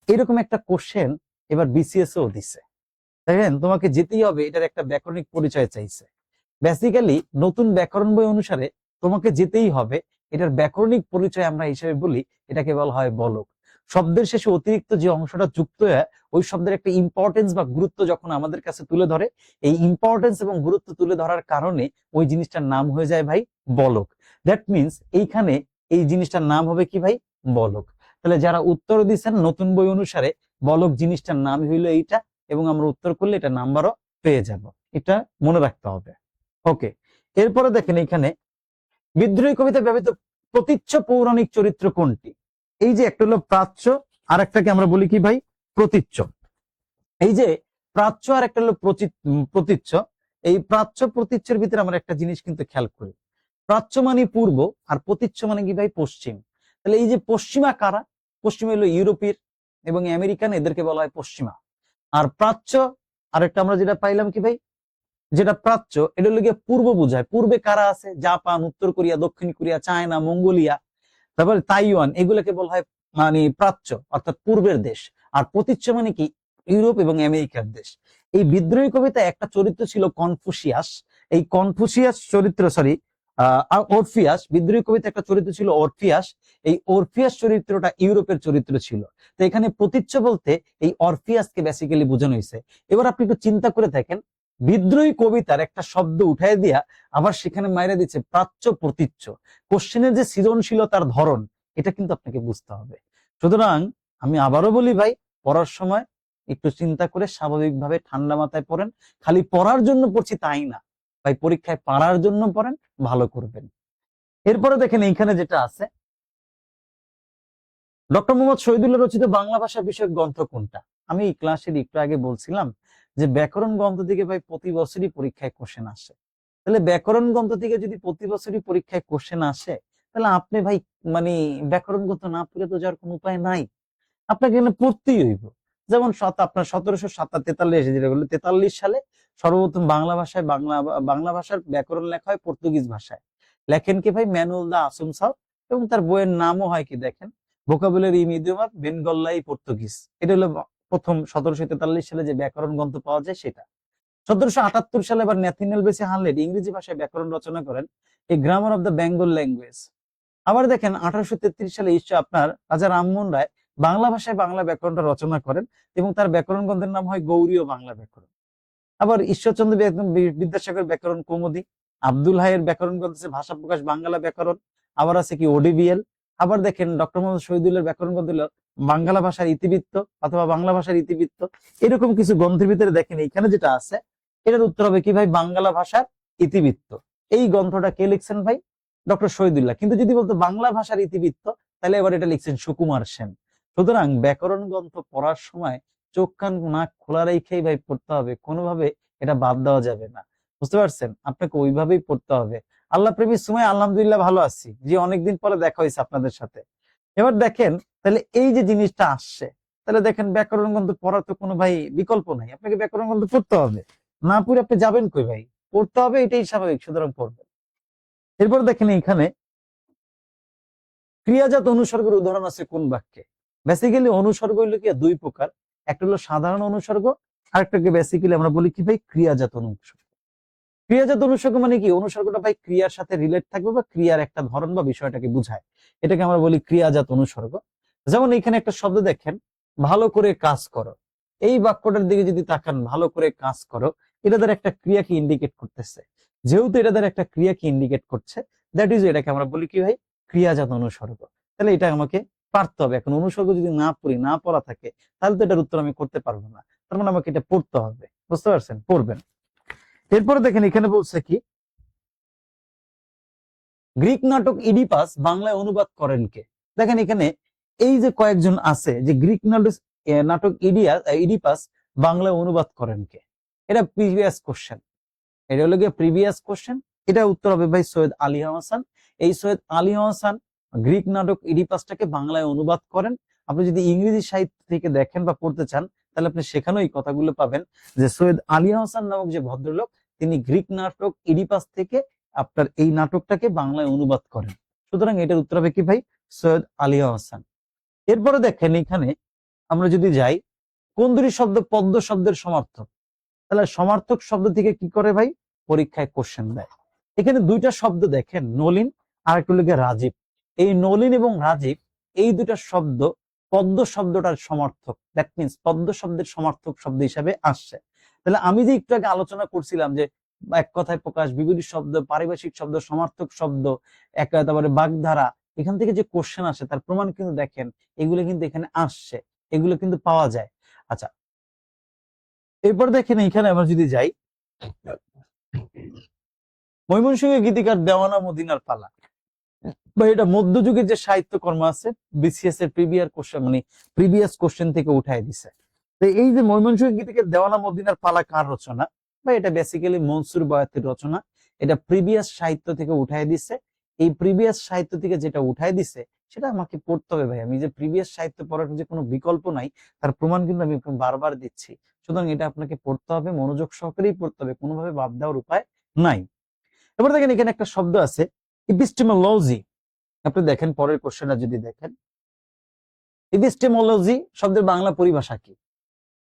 [SPEAKER 1] এরকম একটা কোশ্চেন এবার বিসিএস ও দিছে। দেখেন তোমাকে যেতেই হবে, এটার একটা ব্যাকরণিক পরিচয় চাইছে। বেসিক্যালি নতুন ব্যাকরণ বই অনুসারে তোমাকে যেতেই হবে, এটার ব্যাকরণিক পরিচয় আমরা হিসেবে বলি এটাকে বলা হয় বলক। শব্দের শেষে অতিরিক্ত যে অংশটা যুক্ত হয় ওই শব্দের একটা ইম্পর্টেন্স বা গুরুত্ব যখন আমাদের কাছে তুলে ধরে, এই ইম্পর্টেন্স এবং গুরুত্ব তুলে ধরার কারণে ওই জিনিসটার নাম হয়ে যায় ভাই বলক। দ্যাট মিনস এইখানে এই জিনিসটার নাম হবে কি ভাই? বলক। তাহলে যারা উত্তর দিচ্ছেন নতুন বই অনুসারে বলক জিনিসটার নাম হইলো এইটা, এবং আমরা উত্তর করলে এটা নাম্বারও পেয়ে যাব, এটা মনে রাখতে হবে। ওকে, এরপরে দেখেন এখানে বিদ্রোহী কবিতা ব্যবহৃত প্রতীচ্য পৌরাণিক চরিত্র কোনটি? এই যে একটা হলো প্রাচ্য, আর একটাকে আমরা বলি কি ভাই? প্রতীচ্য। এই যে প্রাচ্য আর একটা হলো প্রতীচ্য, এই প্রাচ্য প্রতীচ্যের ভিতরে আমরা একটা জিনিস কিন্তু খেয়াল করি, প্রাচ্য মানে পূর্ব আর প্রতীচ্য মানে কি ভাই? পশ্চিম। তাহলে এই যে পশ্চিমা কারা? পশ্চিমা হলো ইউরোপীয় এবং আমেরিকান, এদেরকে বলা হয় পশ্চিমা। আর প্রাচ্য আরেকটা আমরা যেটা পাইলাম কি ভাই? যেটা প্রাচ্য এটা হলো গিয়ে পূর্ব বোঝায়। পূর্বে কারা আছে? জাপান, উত্তর কোরিয়া, দক্ষিণ কোরিয়া, চায়না, মঙ্গোলিয়া, তারপরে তাইওয়ান, এগুলোকে বলা হয় মানে প্রাচ্য অর্থাৎ পূর্বের দেশ। আর প্রতীচ্য মানে কি? ইউরোপ এবং আমেরিকার দেশ। এই বিদ্রোহী কবিতায় একটা চরিত্র ছিল কনফুসিয়াস। এই কনফুসিয়াস চরিত্র অরফিয়াস, বিদ্রোহী কবিতা একটা চরিত্র ছিল অরফিয়াস। এই অরফিয়াস চরিত্রটা ইউরোপের চরিত্র ছিল। তো এখানে প্রতীচ্য বলতে এই অরফিয়াসকে বেসিক্যালি বোঝানো হয়েছে। এবার আপনি একটু চিন্তা করে দেখেন, বিদ্রোহী কবিতার একটা শব্দ উঠাই দিয়া আবার সেখানে মাইরা দিচ্ছে প্রাচ্য প্রতীচ্য। কোশ্চেনের যে সৃজনশীলতার ধরন এটা কিন্তু আপনাকে বুঝতে হবে। সুতরাং আমি আবারও বলি ভাই, পড়ার সময় একটু চিন্তা করে স্বাভাবিকভাবে ঠান্ডা মাথায় পড়েন। খালি পড়ার জন্য পড়ছি তাই না ভাই, পরীক্ষায় পারার জন্য পড়েন, ভালো করবেন। এরপরে দেখেন এইখানে যেটা আছে, ডক্টর মোহাম্মদ শহীদুল্লাহ রচিত বাংলা ভাষা বিষয়ক গ্রন্থ কোনটা? আমি এই ক্লাসের একটু আগে বলছিলাম যে ব্যাকরণ গ্রন্থ থেকে ভাই প্রতি বছরই পরীক্ষায় কোশ্চেন আসে। তাহলে ব্যাকরণ গ্রন্থ থেকে যদি প্রতি বছরই পরীক্ষায় কোশ্চেন আসে, তাহলে আপনি ভাই মানে ব্যাকরণ গ্রন্থ না পড়ে তো যাওয়ার কোনো উপায় নাই, আপনাকে এখানে পড়তেই হইব। যেমন আপনার 1743 যেটা হলো 43 সালে সর্বপ্রথম বাংলা ভাষায় বাংলা ভাষার ব্যাকরণ লেখা হয় পর্তুগিজ ভাষায়। লেখেন কি ভাই? ম্যানুয়েল দা আসুনসাও, এবং তার বইয়ের নামও হয় কি দেখেন, ভোকাবুলারি ইন ইডিওমা বেনগল্লাই পর্তুগিজ। এটা হলো প্রথম 1743 সালে যে ব্যাকরণ গ্রন্থ পাওয়া যায় সেটা। 1778 সালে আবার ন্যাথিনিয়েল বেসি হানলেট ইংরেজি ভাষায় ব্যাকরণ রচনা করেন, এই grammar of the Bengal language. আবার দেখেন 1833 সালে আপনার রাজা রামমোহন রায় বাংলা ভাষায় বাংলা ব্যাকরণটা রচনা করেন, এবং তার ব্যাকরণ গ্রন্থের নাম হয় গৌড়ীয় বাংলা ব্যাকরণ। আবার ঈশ্বরচন্দ্র বিদ্যাসাগর ব্যাকরণ কৌমুদী, আব্দুল হাইয়ের ব্যাকরণ গ্রন্থ আছে ভাষা প্রকাশ বাংলা ব্যাকরণ, আবার আছে কি ওডিবিএল। আবার দেখেন ডক্টর মোহাম্মদ শহীদুল্লাহর ব্যাকরণ গ্রন্থ হলো বাংলা ভাষার ইতিবৃত্ত অথবা বাংলা ভাষার ইতিবৃত্ত। এরকম কিছু গ্রন্থের ভিতরে দেখেন এইখানে যেটা আছে এটার উত্তর হবে কি ভাই? বাংলা ভাষার ইতিবৃত্ত। এই গ্রন্থটা কে লিখছেন ভাই? ডক্টর শহীদুল্লাহ। কিন্তু যদি বলতো বাংলা ভাষার ইতিবৃত্ত, তাহলে এবার এটা লিখছেন সুকুমার সেন। সুতরাং ব্যাকরণ গ্রন্থ পড়ার সময় চোখ কান নাক খোলা রেখেই ভাই পড়তে হবে, কোনোভাবে এটা বাদ দেওয়া যাবে না। বুঝতে পারছেন? আপনাকে ওইভাবেই পড়তে হবে। আল্লাহ প্রেমীর সময় আলহামদুলিল্লাহ ভালো আছি, যে অনেকদিন পরে দেখা হয়েছে আপনাদের সাথে। এবার দেখেন তাহলে এই যে জিনিসটা আসছে, তাহলে দেখেন ব্যাকরণ গ্রন্থ পড়ার তো কোনো ভাই বিকল্প নাই, আপনাকে ব্যাকরণ গ্রন্থ পড়তে হবে। না পড়ে আপনি যাবেন কই ভাই? পড়তে হবে, এটাই স্বাভাবিক, সুতরাং পড়বেন। এরপর দেখেন এখানে ক্রিয়াজাত অনুসর্গের উদাহরণ আছে কোন বাক্যে? বেসিক্যালি অনুসর্গ হইলো কি দুই প্রকার, একটা হলো সাধারণ অনুসর্গ, আরেকটাকে বেসিক্যালি আমরা বলি কি ভাই? ক্রিয়াজাত অনুসর্গ। ক্রিয়াজাত অনুসর্গ মানে কি? অনুসর্গটা ভাই ক্রিয়ার সাথে রিলেট থাকবে বা ক্রিয়ার একটা ধরন বা বিষয়টাকে বোঝায়, এটাকে আমরা বলি ক্রিয়াজাত অনুসর্গ। যেমন এখানে একটা শব্দ দেখেন, ভালো করে কাজ করো। এই বাক্যটার দিকে যদি তাকান, ভালো করে কাজ করো, এটা দ্বারা একটা ক্রিয়াকে ইন্ডিকেট করতেছে। যেহেতু এটা দ্বারা একটা ক্রিয়াকে ইন্ডিকেট করছে, দ্যাট ইজ এটাকে আমরা বলি কি ভাই? ক্রিয়াজাত অনুসর্গ। তাহলে এটা আমাকে পারতে হবে। এখন অনুসর্গ যদি না পড়ি, না পড়া থাকে, তাহলে তো এটার উত্তর আমি করতে পারবো না। তার মানে আমাকে এটা পড়তে হবে, বুঝতে পারছেন? পড়বেন। এরপরে দেখেন এখানে বলছে কি, গ্রিক নাটক ইডিপাস বাংলায় অনুবাদ করেন কে? দেখেন এখানে এই যে কয়েকজন আছে যে গ্রিক নাটক ইডিপাস বাংলায় অনুবাদ করেন কে? এটা প্রিভিয়াস কোশ্চেন, এটা হলো গিয়ে প্রিভিয়াস কোশ্চেন। এটা উত্তর হবে ভাই সৈয়দ আলী হাসান। এই সৈয়দ আলী হাসান গ্রিক নাটক ইডিপাসটাকে বাংলায় অনুবাদ করেন। আপনি যদি ইংরেজি সাহিত্য থেকে দেখেন বা পড়তে চান, তাহলে আপনি সেখানেও এই কথাগুলো পাবেন যে সৈয়দ আলী হাসান নামক যে ভদ্রলোক, তিনি গ্রিক নাটক ইডিপাস থেকে আপনার এই নাটকটাকে বাংলায় অনুবাদ করেন। সুতরাং এটার উত্তর হবে কি ভাই? সৈয়দ আলী হাসান। এরপরে দেখেন এখানে আমরা যদি যাই, কোন দুটি শব্দ পদ্ম শব্দের সমার্থক? তাহলে সমার্থক শব্দ থেকে কি করে ভাই? পরীক্ষায় কোশ্চেন দেয়। এখানে দুইটা শব্দ দেখেন, নলিন আর একটু লিখে রাজীব। এই নলিন এবং রাজীব এই দুটা শব্দ পদ্ম শব্দটার সমার্থক, দ্যাট মিনস পদ্ম শব্দের সমার্থক শব্দ হিসাবে আসছে। তাহলে আমি যে একটু আগে আলোচনা করছিলাম যে এক কথায় প্রকাশ, বিপরীত শব্দ, পারিভাষিক শব্দ, সমার্থক শব্দ, একেবারে বাগধারা, এখান থেকে যে কোশ্চেন আসে তার প্রমাণ কিন্তু দেখেন এগুলো কিন্তু এখানে আসছে, এগুলো কিন্তু পাওয়া যায়। আচ্ছা, এরপর দেখেন এখানে আমরা যদি যাই, ময়মনসিংহের গীতিকার দেওয়ানা মদিনার পালা, বা এটা মধ্যযুগের যে সাহিত্যকর্ম আছে, বিসিএস এর প্রিভিয়াস কোশ্চেন থেকে উঠাই দিছে। তো এই যে ময়মনসিংহের গীতিকার দেওয়ানা মদিনার পালা কার রচনা? বা এটা বেসিক্যালি মনসুর বয়াতির রচনা। এটা প্রিভিয়াস সাহিত্য থেকে উঠাই দিছে। এই প্রিভিয়াস সাহিত্য থেকে যেটা উঠাই দিছে সেটা আমাকে পড়তে হবে ভাই। আমি যে প্রিভিয়াস সাহিত্য পড়ার যে কোনো বিকল্প নাই, তার প্রমাণ কিন্তু আমি বারবার দিচ্ছি। সুতরাং এটা আপনাকে পড়তে হবে, মনোযোগ সহকারেই পড়তে হবে, কোনোভাবে বাদ দেওয়ার উপায় নাই। এবার দেখেন এখানে একটা শব্দ আছে এপিস্টেমোলজি। আপনি দেখেন পরের কোশ্চেনটা যদি দেখেন, এপিস্টেমোলজি শব্দের বাংলা পরিভাষা কি?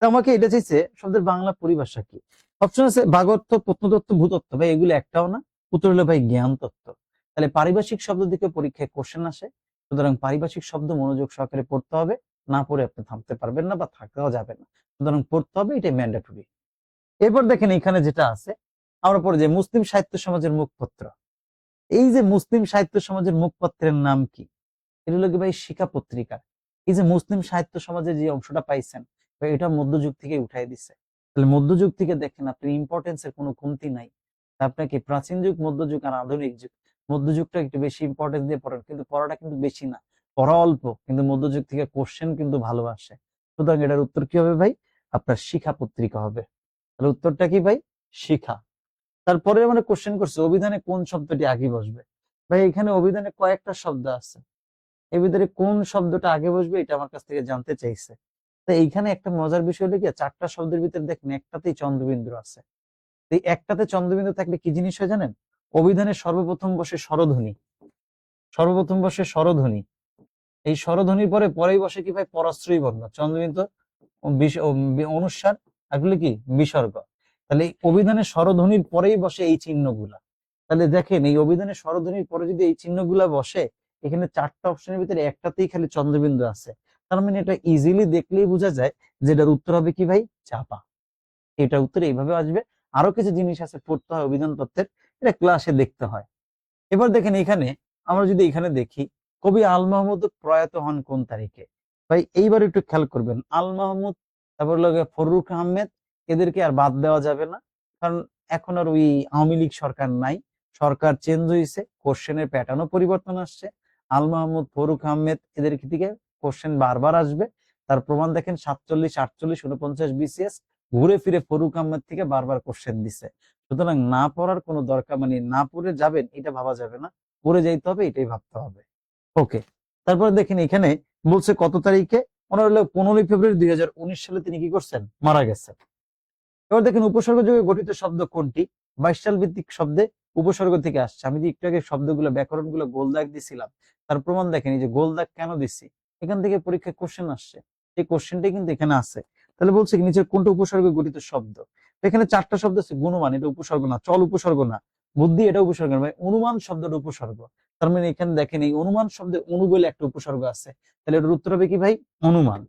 [SPEAKER 1] আমাকে এটা চাইছে শব্দের বাংলা পরিভাষা কি। অপশন আছে ভাগতত্ত্ব, প্রত্নতত্ত্ব, ভূতত্ত্ব। ভাই এগুলো একটাও না, উত্তর হলো ভাই জ্ঞান তত্ত্ব। তাহলে পারিভাষিক শব্দ থেকে পরীক্ষায় কোশ্চেন আসে, সুতরাং পারিভাষিক শব্দ মনোযোগ সহকারে পড়তে হবে, না পড়ে আপনি থামতে পারবেন না বা থাকতেও যাবে না, সুতরাং পড়তে হবে, এটাই ম্যান্ডেটরি। এরপর দেখেন এখানে যেটা আছে, আমরা পড়ে যে মুসলিম সাহিত্য সমাজের মুখপত্র। এই যে মুসলিম সাহিত্য সমাজের মুখপত্রের নাম কি? এটা হলো কি ভাই শিক্ষা পত্রিকা। এই যে মুসলিম সাহিত্য সমাজের যে অংশটা পাইছেন, এটা মধ্যযুগ থেকে উঠাই দিছে। তাহলে মধ্যযুগ থেকে দেখেন আপনি ইম্পর্টেন্সের কোনো কমতি নাই। আপনাকে প্রাচীন যুগ, মধ্যযুগ আর আধুনিক যুগ, মধ্যযুগটা একটু বেশি ইম্পর্টেন্স দিয়ে পড়েন, কিন্তু পড়াটা কিন্তু বেশি না, পড়া অল্প, কিন্তু মধ্যযুগ থেকে কোশ্চেন কিন্তু ভালো আসে। সুতরাং এটার উত্তর কি হবে ভাই? আপনার শিক্ষা পত্রিকা হবে। তাহলে উত্তরটা কি ভাই? শিক্ষা। তারপরে মানে কোশ্চেন করছে অভিধানে কোন শব্দটি আগে বসবে। ভাই এখানে অভিধানে কয়েকটা শব্দ আছে, এর ভিতরে কোন শব্দটা আগে বসবে এটা আমার কাছ থেকে জানতে চাইছে। তো এইখানে একটা মজার বিষয় হলো কি, চারটা শব্দের ভিতরে দেখেন একটাতেই চন্দ্রবিন্দু আছে। এই একটাতে চন্দ্রবিন্দু থাকলে কি জিনিস হয় জানেন? অভিধানে সর্বপ্রথম বসে স্বরধ্বনি, সর্বপ্রথম বসে স্বরধ্বনি। এই স্বরধ্বনির পরে পরেই বসে কি ভাই? পরাশ্রয়ী বর্ণ, চন্দ্রবিন্দু অনুস্বার, এগুলো কি বিসর্গ। তাহলে এই অভিধানের স্বরধ্বনির পরেই বসে এই চিহ্নগুলা। তাহলে দেখেন এই অভিধানের স্বরধ্বনির পরে যদি এই চিহ্নগুলা বসে, এখানে চারটা অপশনের ভিতরে একটাতেই খালি চন্দ্রবিন্দু আছে। তার মানে এটা ইজিলি দেখলেই বোঝা যায় যে এটার উত্তর হবে কি ভাই? চাপা। এটা উত্তর এইভাবে আসবে। আরো কিছু জিনিস আছে পড়তে হয় অভিধান তত্ত্বের, এটা ক্লাসে দেখতে হয়। এবার দেখেন এখানে আমরা যদি এখানে দেখি, কবি আল মাহমুদ প্রয়াত হন কোন তারিখে? ভাই এইবার একটু খেয়াল করবেন, আল মাহমুদ, তারপর লগে ফররুখ আহমেদ, এদেরকে আর বাদ দেওয়া যাবে না, কারণ এখন আর ওই আওয়ামী লীগ সরকার নাই, সরকার চেঞ্জ হয়েছে, কোশ্চেনের প্যাটার্নও পরিবর্তন আসছে। আল মাহমুদ, ফররুখ আহমেদ, এদের থেকে কোশ্চেন বারবার আসবে। তার প্রমাণ দেখেন 47, 48, 49 বিসিএস ঘুরে ফিরে ফররুখ আহমেদ থেকে বারবার কোশ্চেন দিছে। সুতরাং না পড়ার কোনো দরকার, মানে না পড়ে যাবেন এটা ভাবা যাবে না, পড়ে যাইতে হবে, এটাই ভাবতে হবে। ওকে, তারপরে দেখেন এখানে বলছে কত তারিখে? ওনার হলো 15 ফেব্রুয়ারি 2019 সালে তিনি কি করছেন? মারা গেছেন। এবার দেখেন উপসর্গ যোগে গঠিত শব্দ কোনটি? 22 সাল ভিত্তিক শব্দে উপসর্গ থেকে আসছে। আমি যে একটু আগে শব্দগুলো ব্যাকরণগুলো গোল দাগ দিছিলাম, তার প্রমাণ দেখেন এই যে গোল দাগ কেন দিছি, এখান থেকে পরীক্ষায় কোশ্চেন আসছে, এই কোশ্চেনটাই কিন্তু এখানে আছে। তাহলে বলছে কি নিচের কোনটা উপসর্গ গঠিত শব্দ? এখানে চারটা শব্দ আছে, গুণমান এটা উপসর্গ না, চল উপসর্গ না, বুদ্ধি এটা উপসর্গ না, অনুমান শব্দটা উপসর্গ। তার মানে এখানে দেখেন এই অনুমান শব্দে অনু বলে একটা উপসর্গ আছে, তাহলে এটার উত্তর হবে কি ভাই? অনুমান।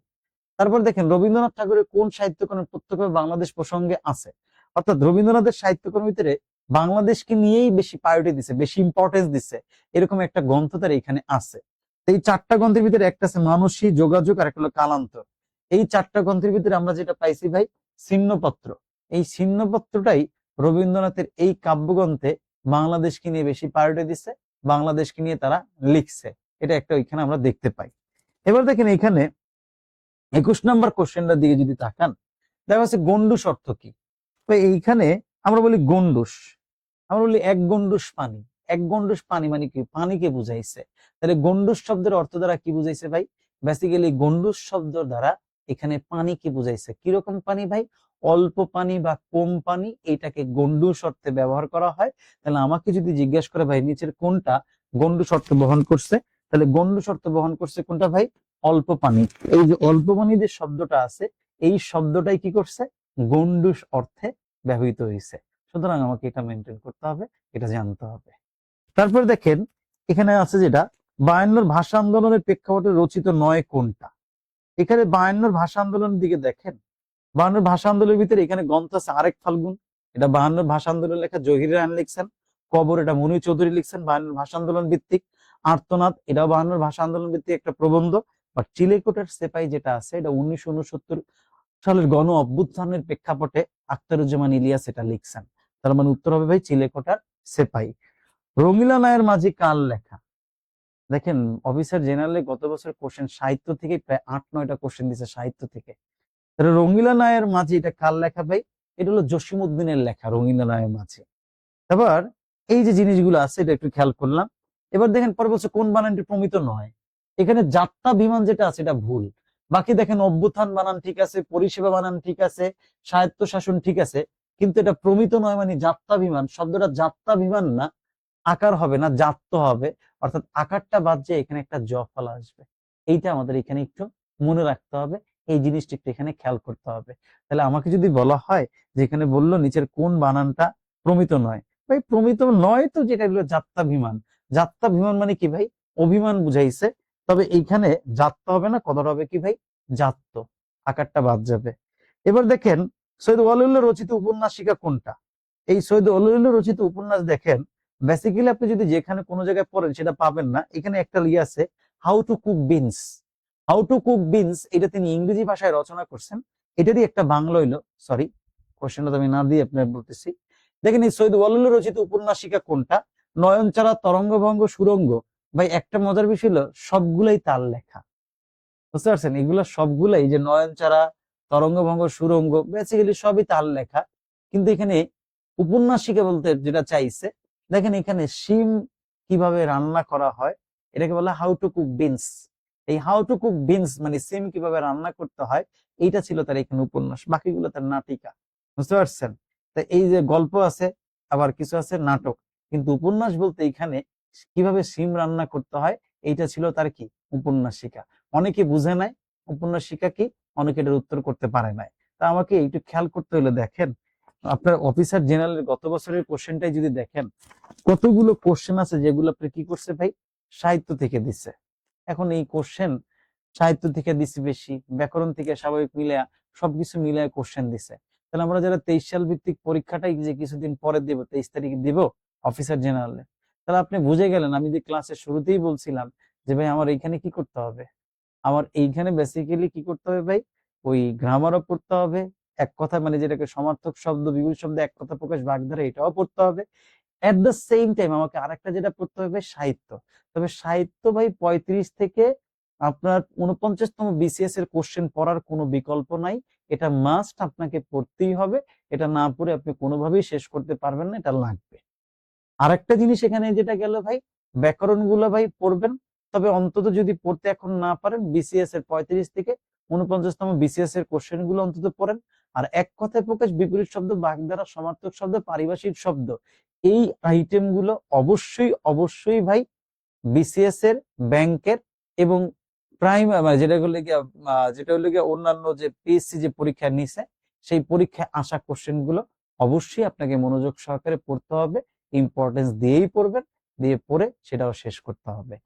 [SPEAKER 1] তারপর দেখেন রবীন্দ্রনাথ ঠাকুরের কোন সাহিত্যকর্মের প্রত্যক্ষভাবে বাংলাদেশ প্রসঙ্গে আছে? অর্থাৎ রবীন্দ্রনাথের সাহিত্যকর্মের ভিতরে বাংলাদেশকে নিয়েই বেশি প্রায়োরিটি দিছে, বেশি ইম্পর্টেন্স দিছে, এরকম একটা গ্রন্থ তার এখানে আছে। তো এই চারটা গ্রন্থের ভিতরে একটা আছে মানসী, যোগাযোগ, আর একটা হলো কালান্তর। এই চারটা গ্রন্থের ভিতরে আমরা যেটা পাইছি ভাই ছিন্নপত্র। এই ছিন্নপত্রটাই রবীন্দ্রনাথের এই কাব্যগ্রন্থে বাংলাদেশকে নিয়ে বেশি প্রায়োরিটি দিচ্ছে, বাংলাদেশকে নিয়ে তারা লিখছে, এটা একটা ওইখানে আমরা দেখতে পাই। এবার দেখেন এখানে 21 নম্বর কোশ্চেনটার দিকে যদি তাকান, দেখা যাচ্ছে গন্ডুস অর্থ কি। তো এইখানে আমরা বলি গন্ডুস, আমরা বলি এক গন্ডুস পানি। এক গন্ডুস পানি মানে কি? পানিকে বুঝাইছে। তাহলে গন্ডুস শব্দের অর্থ দ্বারা কি বুঝাইছে ভাই? বেসিক্যালি গন্ডুস শব্দ দ্বারা এখানে পানিকে বুঝাইছে। কিরকম পানি ভাই? অল্প পানি বা কম পানি, এটাকে গন্ডুস অর্থে ব্যবহার করা হয়। তাহলে আমাকে যদি জিজ্ঞেস করে ভাই নিচের কোনটা গন্ডুস অর্থ বহন করছে, তাহলে গন্ডুস অর্থ বহন করছে কোনটা ভাই? অল্প পানি। এই যে অল্প পানি যে শব্দটা আছে, এই শব্দটাই কি করছে? গন্ডুস অর্থে ব্যবহৃত হয়েছে। সুতরাং আমাকে এটা মেনটেন করতে হবে, এটা জানতে হবে। তারপর দেখেন এখানে আছে যেটা 52 ভাষা আন্দোলনের প্রেক্ষাপটে রচিত নয় কোনটা। এখানে 52 ভাষা আন্দোলনের দিকে দেখেন, 52 ভাষা আন্দোলনের ভিতরে এখানে গ্রন্থ আছে আরেক ফাল্গুন, এটা 52 ভাষা আন্দোলন লেখা জহির রায়হান লিখছেন। কবর, এটা মনি চৌধুরী লিখছেন, 52 ভাষা আন্দোলন ভিত্তিক। আর্তনাদ, এটাও 52 ভাষা আন্দোলন ভিত্তিক একটা প্রবন্ধ। বা চিলেকোটের সেপাই যেটা আছে, এটা 1969 সালের গণ অভ্যুত্থানের প্রেক্ষাপটে আখতারুজ্জামান ইলিয়াস এটা লিখছেন। তার মানে উত্তর হবে ভাই চিলেকোঠার সেপাই। রঙিলা নায়ের মাঝি কার লেখা? দেখেন অফিসার জেনারেলে গত বছর কোশ্চেন সাহিত্য থেকে প্রায় 8-9টা কোশ্চেন দিছে সাহিত্য থেকে। তাহলে রঙিলা নায়ের মাঝি এটা কার লেখা ভাই? এটা হলো জসিমউদ্দিনের লেখা রঙিলা নায়ের মাঝি। এবার এই যে জিনিসগুলো আছে এটা একটু খেয়াল করলাম। এবার দেখেন পরে বলছে কোন বানানটি প্রমিত নয়। এখানে যাত্রা বিমান যেটা আছে এটা ভুল। বাকি দেখেন অভ্যুত্থান বানান ঠিক আছে, পরিষেবা বানান ঠিক আছে, স্বায়ত্ত শাসন ঠিক আছে, কিন্তু এটা প্রমিত নয় মানে যাত্রা বিমান শব্দটা যাত্রা বিমান না, আকার হবে না, জাত্ত হবে। অর্থাৎ আকারটা বাদ যে এখানে একটা জ ফলা আসবে। এইটা আমাদের এখানে একটু মনে রাখতে হবে, এই জিনিসটা একটু এখানে খেয়াল করতে হবে। তাহলে আমাকে যদি বলা হয় যে এখানে বললো নিচের কোন বানানটা প্রমিত নয়, ভাই প্রমিত নয় তো যেটা হলো যাত্রা বিমান। যাত্রা বিমান মানে কি ভাই? অভিমান বুঝাইছে। তবে এইখানে যাত্ত হবে না, কথাটা হবে কি ভাই? জাত্ত, আকারটা বাদ যাবে। এবার দেখেন সৈয়দ ওয়ালিউল্লাহ রচিত উপন্যাসিকা কোনটা? এই সৈয়দ ওয়ালিউল্লাহ রচিত উপন্যাস দেখেন বেসিক্যালি আপনি যদি যেখানে কোনো জায়গায় পড়েন সেটা পাবেন না। এখানে একটা ইয়ে আছে how to cook beans. How to cook beans এটা তিনি ইংরেজি ভাষায় রচনা করছেন। এটারই একটা বাংলা হইলো, সরি কোশ্চেনটা আমি না দিয়ে আপনার বলতেছি। দেখেন এই সৈয়দ ওয়ালিউল্লাহ রচিত উপন্যাসিকা কোনটা? নয়নচারা, তরঙ্গভঙ্গ, সুরঙ্গ। ভাই একটা মজার বিষয় হলো সবগুলাই তার লেখা, বুঝতে পারছেন? এগুলো সবগুলাই যে নয়নচারা, তরঙ্গভঙ্গ, সুরঙ্গ বেসিক্যালি সবই তার লেখা। কিন্তু এখানে উপন্যাসিকা বলতে যেটা চাইছে, দেখেন এখানে শিম কিভাবে রান্না করা হয় এটাকে বলা হাউ টু কুক বিনস। এই হাউ টু কুক বিনস মানে সিম কিভাবে রান্না করতে হয়, এইটা ছিল তার এখানে উপন্যাস, বাকিগুলো তার নাটিকা, বুঝতে পারছেন? তা এই যে গল্প আছে আবার কিছু আছে নাটক, কিন্তু উপন্যাস বলতে এখানে কিভাবে সিম রান্না করতে হয় এইটা ছিল তার কি উপন্যাসিকা। অনেকে বুঝে নাই উপন্যাসিকা কি, অনেকে এটার উত্তর করতে পারে নাই। তা আমাকে একটু খেয়াল করতে হলে দেখেন আপনার অফিসার জেনারেলের গত বছরের কোশ্চেনটাই যদি দেখেন, কতগুলো কোশ্চেন আছে যেগুলো আপনি কি করছে ভাই সাহিত্য থেকে দিচ্ছে। এখন এই কোশ্চেন সাহিত্য থেকে দিচ্ছে বেশি, ব্যাকরণ থেকে স্বাভাবিক মিলিয়া সবকিছু মিলিয়ে কোশ্চেন দিছে। তাহলে আমরা যারা 23 সাল ভিত্তিক পরীক্ষাটাই যে কিছুদিন পরে দিব, 23 তারিখে দিব অফিসার জেনারেলে, তাহলে আপনি বুঝে গেলেন আমি যে ক্লাসের শুরুতেই বলছিলাম যে ভাই আমার এইখানে কি করতে হবে, আমার এইখানে বেসিক্যালি কি করতে হবে ভাই, ওই গ্রামারও পড়তে হবে, এক কথা মানে যেটাকে সমার্থক শব্দ, বিপরীত শব্দ, এক কথা প্রকাশ, বাগধারা, এটাও পড়তে হবে। এট দ্য সেম টাইম আমাকে আরেকটা যেটা পড়তে হবে সাহিত্য। তবে সাহিত্য ভাই 35 থেকে আপনার 49তম বিসিএস এর কোশ্চেন পড়ার কোনো বিকল্প নাই, এটা মাস্ট আপনাকে পড়তেই হবে। এটা না পড়ে আপনি কোনোভাবেই শেষ করতে পারবেন না, এটা লাগবে। আরেকটা জিনিস এখানে যেটা গেল ভাই, ব্যাকরণ গুলো ভাই পড়বেন, তবে অন্তত যদি পড়তে এখন না পারেন বিসিএস এর 35 থেকে 49তম বিসিএস এর কোশ্চেন গুলো অন্তত পড়েন। আর এক কথায় প্রকাশ, বিপরীত শব্দ, বাগধারা, সমার্থক শব্দ, পারিভাষিক শব্দ, এই আইটেম গুলো অবশ্যই অবশ্যই ভাই বিসিএস এর, ব্যাংকের এবং প্রাইমারি যেটা হলো গিয়ে অন্যান্য যে পিএসসি যে পরীক্ষা নিছে সেই পরীক্ষায় আসা কোশ্চেন গুলো অবশ্যই আপনাকে মনোযোগ সহকারে পড়তে হবে, ইম্পর্টেন্স দিয়েই পড়বেন, দিয়ে পড়ে সেটাও শেষ করতে হবে।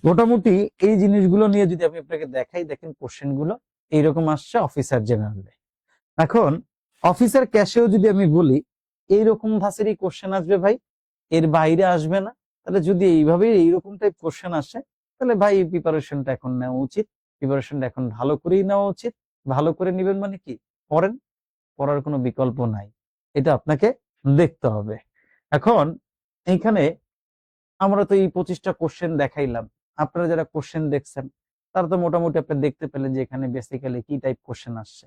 [SPEAKER 1] মোটামুটি এই জিনিসগুলো নিয়ে যদি আমি আপনাকে দেখাই, দেখেন কোশ্চেন গুলো এইরকম আসছে অফিসার জেনারেলে। এখন অফিসার ক্যাশেও যদি আমি বলি এইরকম ধাঁচেরই কোশ্চেন আসবে ভাই, এর বাইরে আসবে না। তাহলে যদি এইভাবে এইরকম টাইপ কোশ্চেন আসে তাহলে ভাই প্রিপারেশনটা এখন নেওয়া উচিত, প্রিপারেশনটা এখন ভালো করেই নেওয়া উচিত। ভালো করে নেবেন মানে কি, পড়েন, পড়ার কোনো বিকল্প নাই, এটা আপনাকে দেখতে হবে। এখন এইখানে আমরা তো এই 25টা কোশ্চেন দেখাইলাম, আপনারা যারা কোশ্চেন দেখছেন তারা তো মোটামুটি আপনি দেখতে পেলেন যে এখানে বেসিক্যালি কি টাইপ কোশ্চেন আসছে।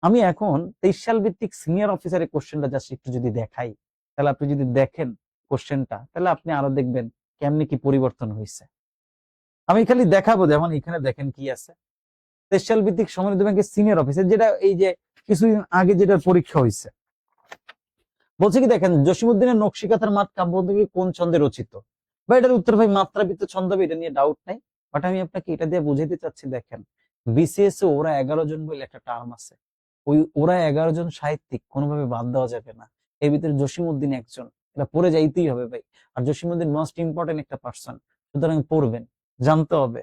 [SPEAKER 1] আমি এখন 23 সাল ভিত্তিক সিনিয়র অফিসারের কোশ্চেনটা জাস্ট একটু যদি দেখাই, তাহলে আপনি যদি দেখেন কোশ্চেনটা, তাহলে আপনি আরো দেখবেন কেমনি কি পরিবর্তন হয়েছে। আমি খালি দেখাবো, যেমন এখানে দেখেন কি আছে, 23 সাল ভিত্তিক সমন্বিত ব্যাংকের সিনিয়র অফিসার, যেটা এই যে কিছুদিন আগে যেটা পরীক্ষা হয়েছে, বলছে কি দেখেন, জসিমউদ্দিনের নকশিকাঁথার মাঠ কাব্যগ্রন্থগুলি কোন ছন্দে রচিত। বা এটার উত্তর ভাই মাত্রাবৃত্ত ছন্দ হবে, এটা নিয়ে ডাউট নাই। বাট আমি আপনাকে এটা দিয়ে বুঝাইতে চাচ্ছি, দেখেন বিসিএস এ ওরা 11 জন বলে একটা টার্ম আছে, ওই ওরা 11 জন সাহিত্যিক কোনোভাবে বাদ দেওয়া যাবে না, এর ভিতরে জসিমউদ্দিন একজন, এটা পড়ে যাইতেই হবে ভাই। আর জসিমউদ্দিন মোস্ট ইম্পর্টেন্ট একটা পার্সন, সুতরাং পড়বেন, জানতে হবে।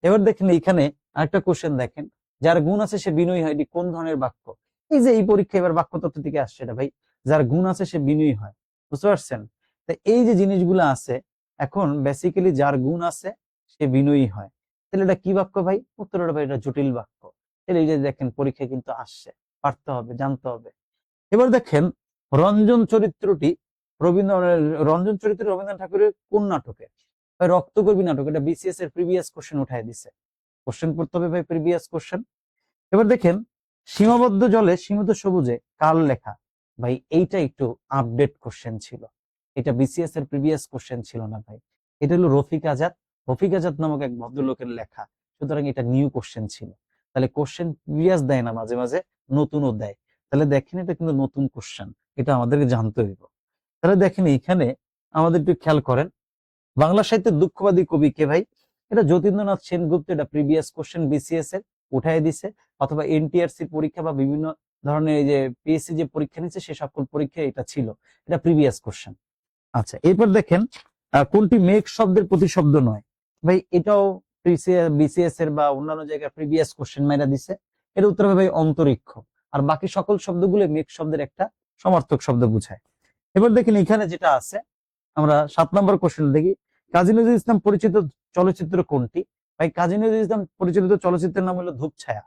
[SPEAKER 1] এবার দেখেন এইখানে আরেকটা কোশ্চেন দেখেন, যার গুণ আছে সে বিনয়ী হয়, এটি কোন ধরনের বাক্য। এই যে এই পরীক্ষা এবার বাক্য তত্ত্ব থেকে আসছে, এটা ভাই যার গুণ আছে সে বিনয়ী হয়, বুঝতে পারছেন? তো এই যে জিনিসগুলো আছে, এখন বেসিক্যালি যার গুণ আছে সে বিনয়ী হয়, তাহলে এটা কি বাক্য ভাই? উত্তরটা ভাই এটা জটিল বাক্য। তাহলে এই যে দেখেন পরীক্ষা কিন্তু আসছে, পারতে হবে, জানতে হবে। এবার দেখেন রঞ্জন চরিত্রটি রঞ্জন চরিত্র রবীন্দ্রনাথ ঠাকুরের কোন নাটকে? ভাই রক্তকর্মী নাটক, এটা বিসিএস এর প্রিভিয়াস কোশ্চেন উঠায় দিছে, কোশ্চেন করতে হবে ভাই প্রিভিয়াস কোশ্চেন। এবার দেখেন সীমাবদ্ধ জলে সীমিত সবুজে কার লেখা? ভাই এইটা একটু আপডেট কোশ্চেন ছিল, এটা বিসিএস এর প্রিভিয়াস কোশ্চেন ছিল না ভাই, এটা হলো রফিক আজাদ, রফিক আজাদ নামক এক ভদ্রলোকের লেখা, সুতরাং এটা নিউ কোশ্চেন ছিল। তাহলে কোশ্চেন প্রিভিয়াস দেয় না, মাঝে মাঝে নতুনও দেয়, তাহলে দেখেন এটা কিন্তু নতুন কোশ্চেন, এটা আমাদেরকে জানতে হইব। তাহলে দেখেন এইখানে আমাদের একটু খেয়াল করেন, বাংলা সাহিত্যের দুঃখবাদী কবি কে ভাই? এটা যতীন্দ্রনাথ সেনগুপ্ত, এটা প্রিভিয়াস কোশ্চেন বিসিএস এর উঠাই দিছে, অথবা এনটিআরসি পরীক্ষা বা বিভিন্ন ধরনের এই যে পিএসসি যে পরীক্ষা নিচ্ছে সে সকল পরীক্ষা এটা ছিল, এটা প্রিভিয়াস কোশ্চেন। আচ্ছা এরপর দেখেন কোনটি মেঘ শব্দের প্রতিশব্দ নয়? ভাই এটাও বিসিএস এর বা অন্যান্য জায়গায় প্রিভিয়াস কোশ্চেন মাইরা দিছে, এর উত্তর হবে ভাই অন্তরিক্ষ। আর বাকি সকল শব্দগুলো মেঘ শব্দের একটা সমার্থক শব্দ বোঝায়। এবার দেখেন এখানে যেটা আছে, আমরা 7 নম্বর কোশ্চেন দেখি, কাজী নজরুল ইসলাম পরিচিত চলচ্চিত্র কোনটি? ভাই কাজী নজরুল ইসলাম পরিচালিত চলচ্চিত্রের নাম হলো ধূপছায়া।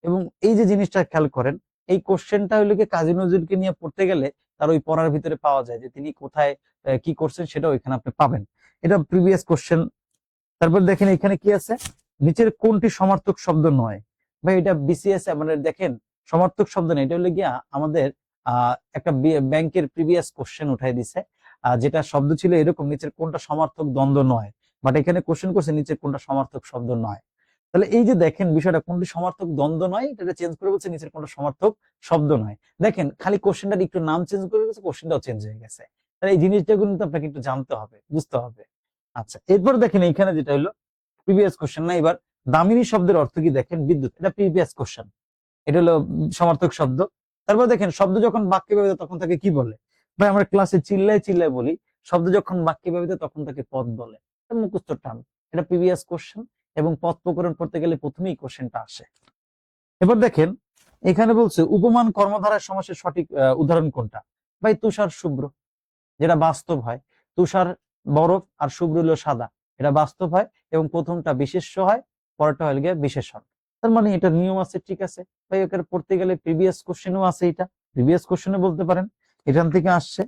[SPEAKER 1] এবং এই যে জিনিসটা খেয়াল করেন, এই কোশ্চেনটা হলো কি কাজী নজরুলকে নিয়ে পড়তে গেলে তার ওই পড়ার ভিতরে পাওয়া যায় যে তিনি কোথায় কি করছেন, সেটা ওইখানে আপনি পাবেন, এটা প্রিভিয়াস কোশ্চেন। তারপর দেখেন এখানে কি আছে, নিচের কোনটি সমার্থক শব্দ নয়? ভাই এটা বিসিএস মানে দেখেন সমার্থক শব্দ নেই, এটা হলো গিয়া আমাদের একটা ব্যাংকের প্রিভিয়াস কোশ্চেন উঠাই দিছে, যেটা শব্দ ছিল এরকম, নিচের কোনটা সমার্থক দ্বন্দ্ব নয়, বাট এখানে কোশ্চেন করছে নিচের কোনটা সমার্থক শব্দ নয়। তাহলে এই যে দেখেন বিষয়টা, কোনটি সমার্থক দ্বন্দ্ব নয়, এটা চেঞ্জ করে বলছে নিচের কোনটা সমার্থক শব্দ নয়। দেখেন খালি কোশ্চেনটার একটু নাম চেঞ্জ করে গেছে, কোশ্চেনটাও চেঞ্জ হয়ে গেছে। তাহলে এই জিনিসটা কিন্তু আপনাকে একটু জানতে হবে, বুঝতে হবে। আচ্ছা এরপর দেখেন এইখানে যেটা হলো প্রিভিয়াস কোশ্চেন না, এবার দামিনী শব্দের অর্থ কি? দেখেন বিদ্যুৎ, এটা প্রিভিয়াস কোশ্চেন, এটা হলো সমার্থক শব্দ। তারপর দেখেন শব্দ যখন বাক্যে ব্যবহৃত তখন তাকে কি বলে? ভাই আমরা ক্লাসে চিল্লায় চিল্লায় বলি, শব্দ যখন বাক্যে ব্যবহৃত তখন তাকে পদ বলে, এটা মুখস্থ টার্ম, এটা প্রিভিয়াস কোশ্চেন, এবং পদ প্রকরণ করতে গেলে প্রথমেই কোশ্চেনটা আসে। এবার দেখেন এখানে বলছে উপমান কর্মধারার সমাসের সঠিক উদাহরণ কোনটা? ভাই তুষার শুভ্র, যেটা বাস্তব হয়, তুষার বরফ আর শুভ্র হলো সাদা, এটা বাস্তব হয়, এবং প্রথমটা বিশেষ্য হয়, পরেরটা হয়ে গিয়ে বিশেষণ। তার মানে এটা নিয়ম আছে, ঠিক আছে ভাই, ওকে পড়তে গেলে প্রিভিয়াস কোশ্চেনও আছে, এটা প্রিভিয়াস কোশ্চেনে বলতে পারেন, এখান থেকে আসছে।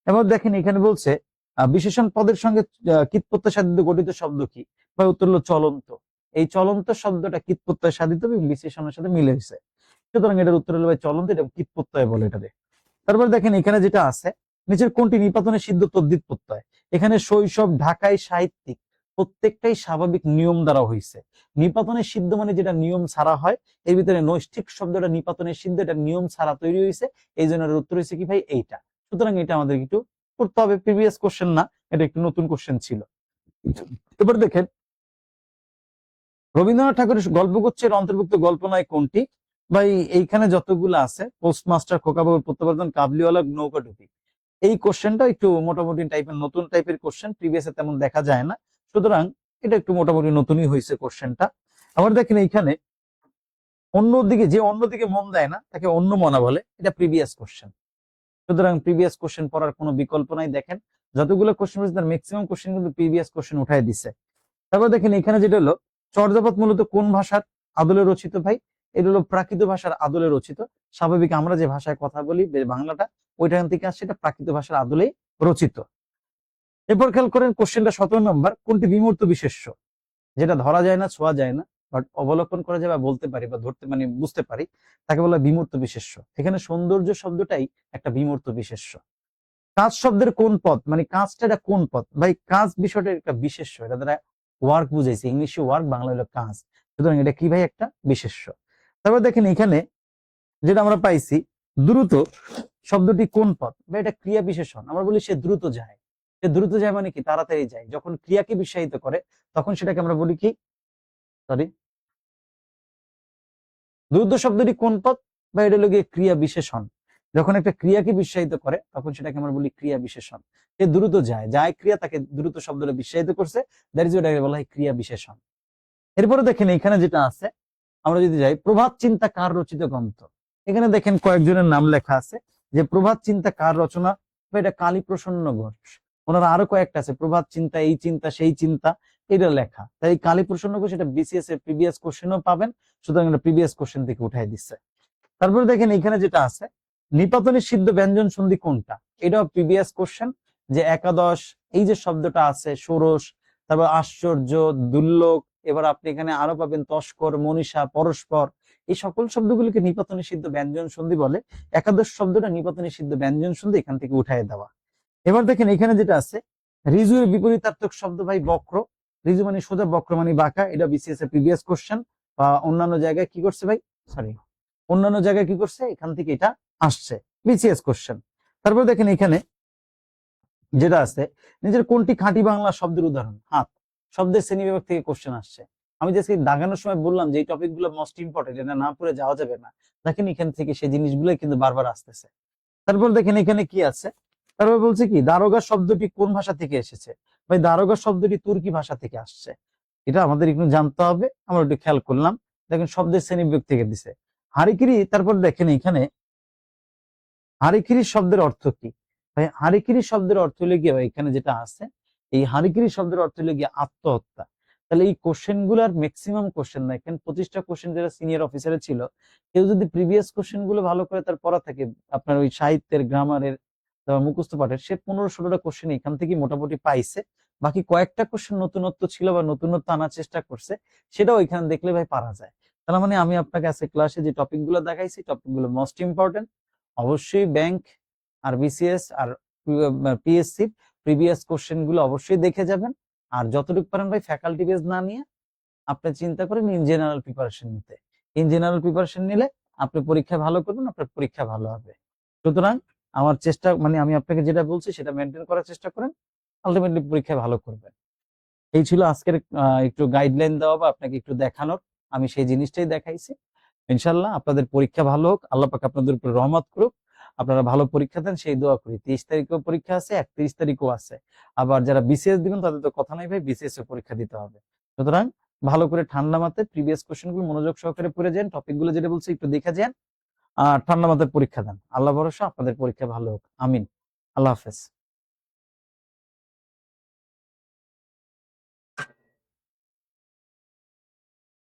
[SPEAKER 1] এবার দেখেন এখানে বলছে বিশেষণ পদের সঙ্গে কীট প্রত্যয় সাধিত গঠিত শব্দ কি? ভাই উত্তর হলো চলন্ত। এই চলন্ত শব্দটা কীট প্রত্যয় সাধিত এবং বিশেষণের সাথে মিলে হয়েছে, সুতরাং এটার উত্তর হলো ভাই চলন্ত, এটা কীট প্রত্যয় বলে এটাকে। তারপর দেখেন এখানে যেটা আছে, নিচের কোনটি নিপাতনের সিদ্ধ তদ্ধিত প্রত্যয়? এখানে শৈশব, ঢাকায়, সাহিত্যিক, প্রত্যেকটাই স্বাভাবিক নিয়ম দ্বারা হয়েছে। নিপাতনের সিদ্ধ মানে যেটা নিয়ম ছাড়া হয়, এর ভিতরে নৈষ্ঠিক শব্দটা নিপাতনের সিদ্ধ, এটা নিয়ম ছাড়া তৈরি হয়েছে, এই জন্য উত্তর হয়েছে কি ভাই এইটা। সুতরাং এটা আমাদের একটু করতে হবে, প্রিভিয়াস কোশ্চেন না, এটা একটু নতুন কোশ্চেন ছিল। এবার দেখেন রবীন্দ্রনাথ ঠাকুরের গল্পগুচ্ছের অন্তর্ভুক্ত গল্প নয় কোনটি? ভাই এইখানে যতগুলো আছে, পোস্টমাস্টার, খোকাবাবুর প্রত্যাবর্তন, কাবলিওয়ালা, নৌকাডুবি, এই কোশ্চেনটা একটু মোটামুটি টাইপের, নতুন টাইপের কোশ্চেন, প্রিভিয়াসে তেমন দেখা যায় না, সুতরাং এটা একটু মোটামুটি নতুনই হয়েছে কোশ্চেনটা। আবার দেখেন এইখানে অন্যদিকে, যে অন্যদিকে মন দেয় না তাকে অন্য মনা বলে, এটা প্রিভিয়াস কোশ্চেন, সুতরাং প্রিভিয়াস কোশ্চেন পড়ার কোনো বিকল্প নাই। দেখেন যতগুলো কোশ্চেন তার ম্যাক্সিমাম কোশ্চেন কিন্তু প্রিভিয়াস কোশ্চেন উঠাই দিছে। তারপর দেখেন এখানে যেটা হলো চর্যাপদ মূলত কোন ভাষার আদলে রচিত ভাই? এটা হলো প্রাকৃত ভাষার আদলে রচিত। স্বাভাবিক আমরা যে ভাষায় কথা বলি বাংলাটা, ওইটান থেকে আসছে, এটা প্রাকৃত ভাষার আদলেই রচিত। এরপর খেয়াল করেন কোশ্চেনটা 17 নম্বর, কোনটি বিমূর্ত বিশেষ্য? যেটা ধরা যায় না, ছোঁয়া যায় না, বাট অবলোকন করা যায় বা বলতে পারি বা ধরতে মানে বুঝতে পারি, তাকে বলা বিমূর্ত বিশেষ্য। এখানে সৌন্দর্য শব্দটাই একটা বিমূর্ত বিশেষ্য। কাজ শব্দের কোন পদ, মানে কাজটা এটা কোন পদ ভাই? কাজ বিষয়টা একটা বিশেষ্য, এটা দ্বারা ওয়ার্ক বুঝাইছে, ইংলিশে ওয়ার্ক, বাংলা হলো কাজ, সুতরাং এটা কি ভাই? একটা বিশেষ্য। তারপর দেখেন এখানে যেটা আমরা পাইছি, দ্রুত শব্দটি কোন পদ বা এটা ক্রিয়া বিশেষণ। আমরা বলি সে দ্রুত যায়। সে দ্রুত যায় মানে কি? তাড়াতাড়ি যায়। যখন ক্রিয়াকে বিশ্বায়িত করে তখন সেটাকে আমরা বলি কি? সরি, দ্রুত শব্দটি কোন পদ বা এটা হলো গিয়ে ক্রিয়া বিশেষণ। যখন একটা ক্রিয়াকে বিশ্বায়িত করে তখন সেটাকে আমরা বলি ক্রিয়া বিশেষণ। সে দ্রুত যায়, যায় ক্রিয়া তাকে দ্রুত শব্দটা বিশ্বায়িত করছে, দ্যাট ইজ ওটাকে বলা হয় ক্রিয়া বিশেষণ। এরপরে দেখেন এখানে যেটা আছে, আমরা যদি যাই প্রভাত চিন্তা কার রচিত গ্রন্থ, এখানে দেখেন কয়েকজনের নাম লেখা আছে, যে প্রভাত চিন্তা কার রচনা, এটা কালী প্রসন্ন ঘোষ। ওনারা আরো কয়েকটা আছে, প্রভাত চিন্তা, এই চিন্তা, সেই চিন্তা, এটা লেখা। তাই কালী প্রসন্ন ঘোষ, এটা বিসিএস এর প্রিভিয়াস কোশ্চেনও পাবেন, সুতরাং এটা প্রিভিয়াস কোশ্চেন থেকে উঠাই দিচ্ছে। তারপরে দেখেন এখানে যেটা আছে, নিপাতনের সিদ্ধ ব্যঞ্জন সন্ধি কোনটা? এটাও প্রিভিয়াস কোশ্চেন, যে একাদশ, এই যে শব্দটা আছে, ষোড়শ, তারপর আশ্চর্য, দুর্লোক, এবার আপনি এখানে আরো পাবেন তস্কর, মনীষা, পরস্পর, এই সকল শব্দগুলিকে নিপাতনী সিদ্ধ ব্যঞ্জন সন্ধি বলে। একাদশ শব্দটা নিপাতনী সিদ্ধ ব্যঞ্জন সন্ধি, এখান থেকে উঠায় দেওয়া। এবার দেখেন এখানে যেটা আছে, ঋজুর বিপরীতার্থক শব্দ ভাই বক্র। ঋজু মানে সোজা, বক্র মানে বাঁকা, এটা বিসিএস এর প্রিভিয়াস কোশ্চেন বা অন্যান্য জায়গায় কি করছে ভাই, সরি, অন্যান্য জায়গায় কি করছে, এখান থেকে এটা আসছে, বিসিএস কোশ্চেন। তারপর দেখেন এখানে যেটা আছে, নিজের কোনটি খাঁটি বাংলা শব্দের উদাহরণ? হাত শব্দের শ্রেণীবিভাগ থেকে কোশ্চেন আসছে। আমি যে দাগানোর সময় বললাম যে এই টপিক গুলো মোস্ট ইম্পর্টেন্ট, এটা না পড়ে যাওয়া যাবে না। দেখেন এখান থেকে সেই জিনিসগুলো কিন্তু বারবার আসতেছে। তারপর দেখেন এখানে কি আছে, তারপর বলছে কি দারোগা শব্দটি কোন ভাষা থেকে এসেছে? ভাই দারোগা শব্দটি তুর্কি ভাষা থেকে আসছে, এটা আমাদের একটু জানতে হবে। আমরা একটু খেয়াল করলাম, দেখেন শব্দের শ্রেণীবিভাগ থেকে দিছে। হারিকিরি, তারপর দেখেন এখানে হারিকিরি শব্দের অর্থ কি? ভাই হারিকিরি শব্দের অর্থ হলে গিয়ে, এখানে যেটা আছে, এই হারিকিরি শব্দের অর্থ হলে গিয়ে আত্মহত্যা। তাহলে এই কোশ্চেন গুলার ম্যাক্সিমাম কোশ্চেন দেখেন 25টা কোশ্চেন যারা সিনিয়র অফিসারে ছিল, কেউ যদি প্রিভিয়াস কোশ্চেন গুলো ভালো করে তার পড়া থাকে, আপনার ওই সাহিত্যের, গ্রামারের, মুখস্থ পাঠের, সে 15-16টা কোশ্চেন এখান থেকে মোটামুটি পাইছে। বাকি কয়েকটা কোশ্চেন নতুনত্ব ছিল বা নতুনত্ব আনার চেষ্টা করছে, সেটাও এখানে দেখলে ভাই পারা যায়। তার মানে আমি আপনাকে আজকে ক্লাসে যে টপিক গুলো দেখাইছি, টপিক গুলো মোস্ট ইম্পর্টেন্ট। অবশ্যই ব্যাংক আর বিসিএস আর পিএসসি প্রিভিয়াস কোশ্চেন গুলো অবশ্যই দেখে যাবেন। আর যতটুকু পারেন ভাই ফ্যাকাল্টি বেস না নিয়ে আপনি চিন্তা করেন ইন জেনারেল প্রিপারেশন নিতে। ইন জেনারেল প্রিপারেশন নিলে আপনি পরীক্ষা ভালো করবেন, আপনার পরীক্ষা ভালো হবে। সুতরাং আমার চেষ্টা, মানে আমি আপনাকে যেটা বলছি সেটা মেনটেন করার চেষ্টা করেন, আলটিমেটলি পরীক্ষায় ভালো করবেন। এই ছিল আজকের একটু গাইডলাইন দেওয়া বা আপনাকে একটু দেখানোর, আমি সেই জিনিসটাই দেখাইছি। ইনশাল্লাহ আপনাদের পরীক্ষা ভালো হোক, আল্লাহ পাক আপনাদের উপর রহমত করুক, আপনারা ভালো পরীক্ষা দেন সেই দোয়া করি। 23 তারিখেও পরীক্ষা আছে, 31 তারিখও আছে। আবার যারা বিসিএস দিবেন তাদের তো কথা নাই ভাই, বিসিএস এর পরীক্ষা দিতে হবে। সুতরাং ভালো করে ঠান্ডা মাথায় প্রিভিয়াস কোশ্চেন গুলো মনোযোগ সহকারে পড়ে যান, টপিক গুলো যেটা বলছে একটু দেখে যান, আর ঠান্ডা মাথায় পরীক্ষা দেন। আল্লাহ ভরসা, আপনাদের পরীক্ষা ভালো হোক, আমিন। আল্লাহ হাফেজ।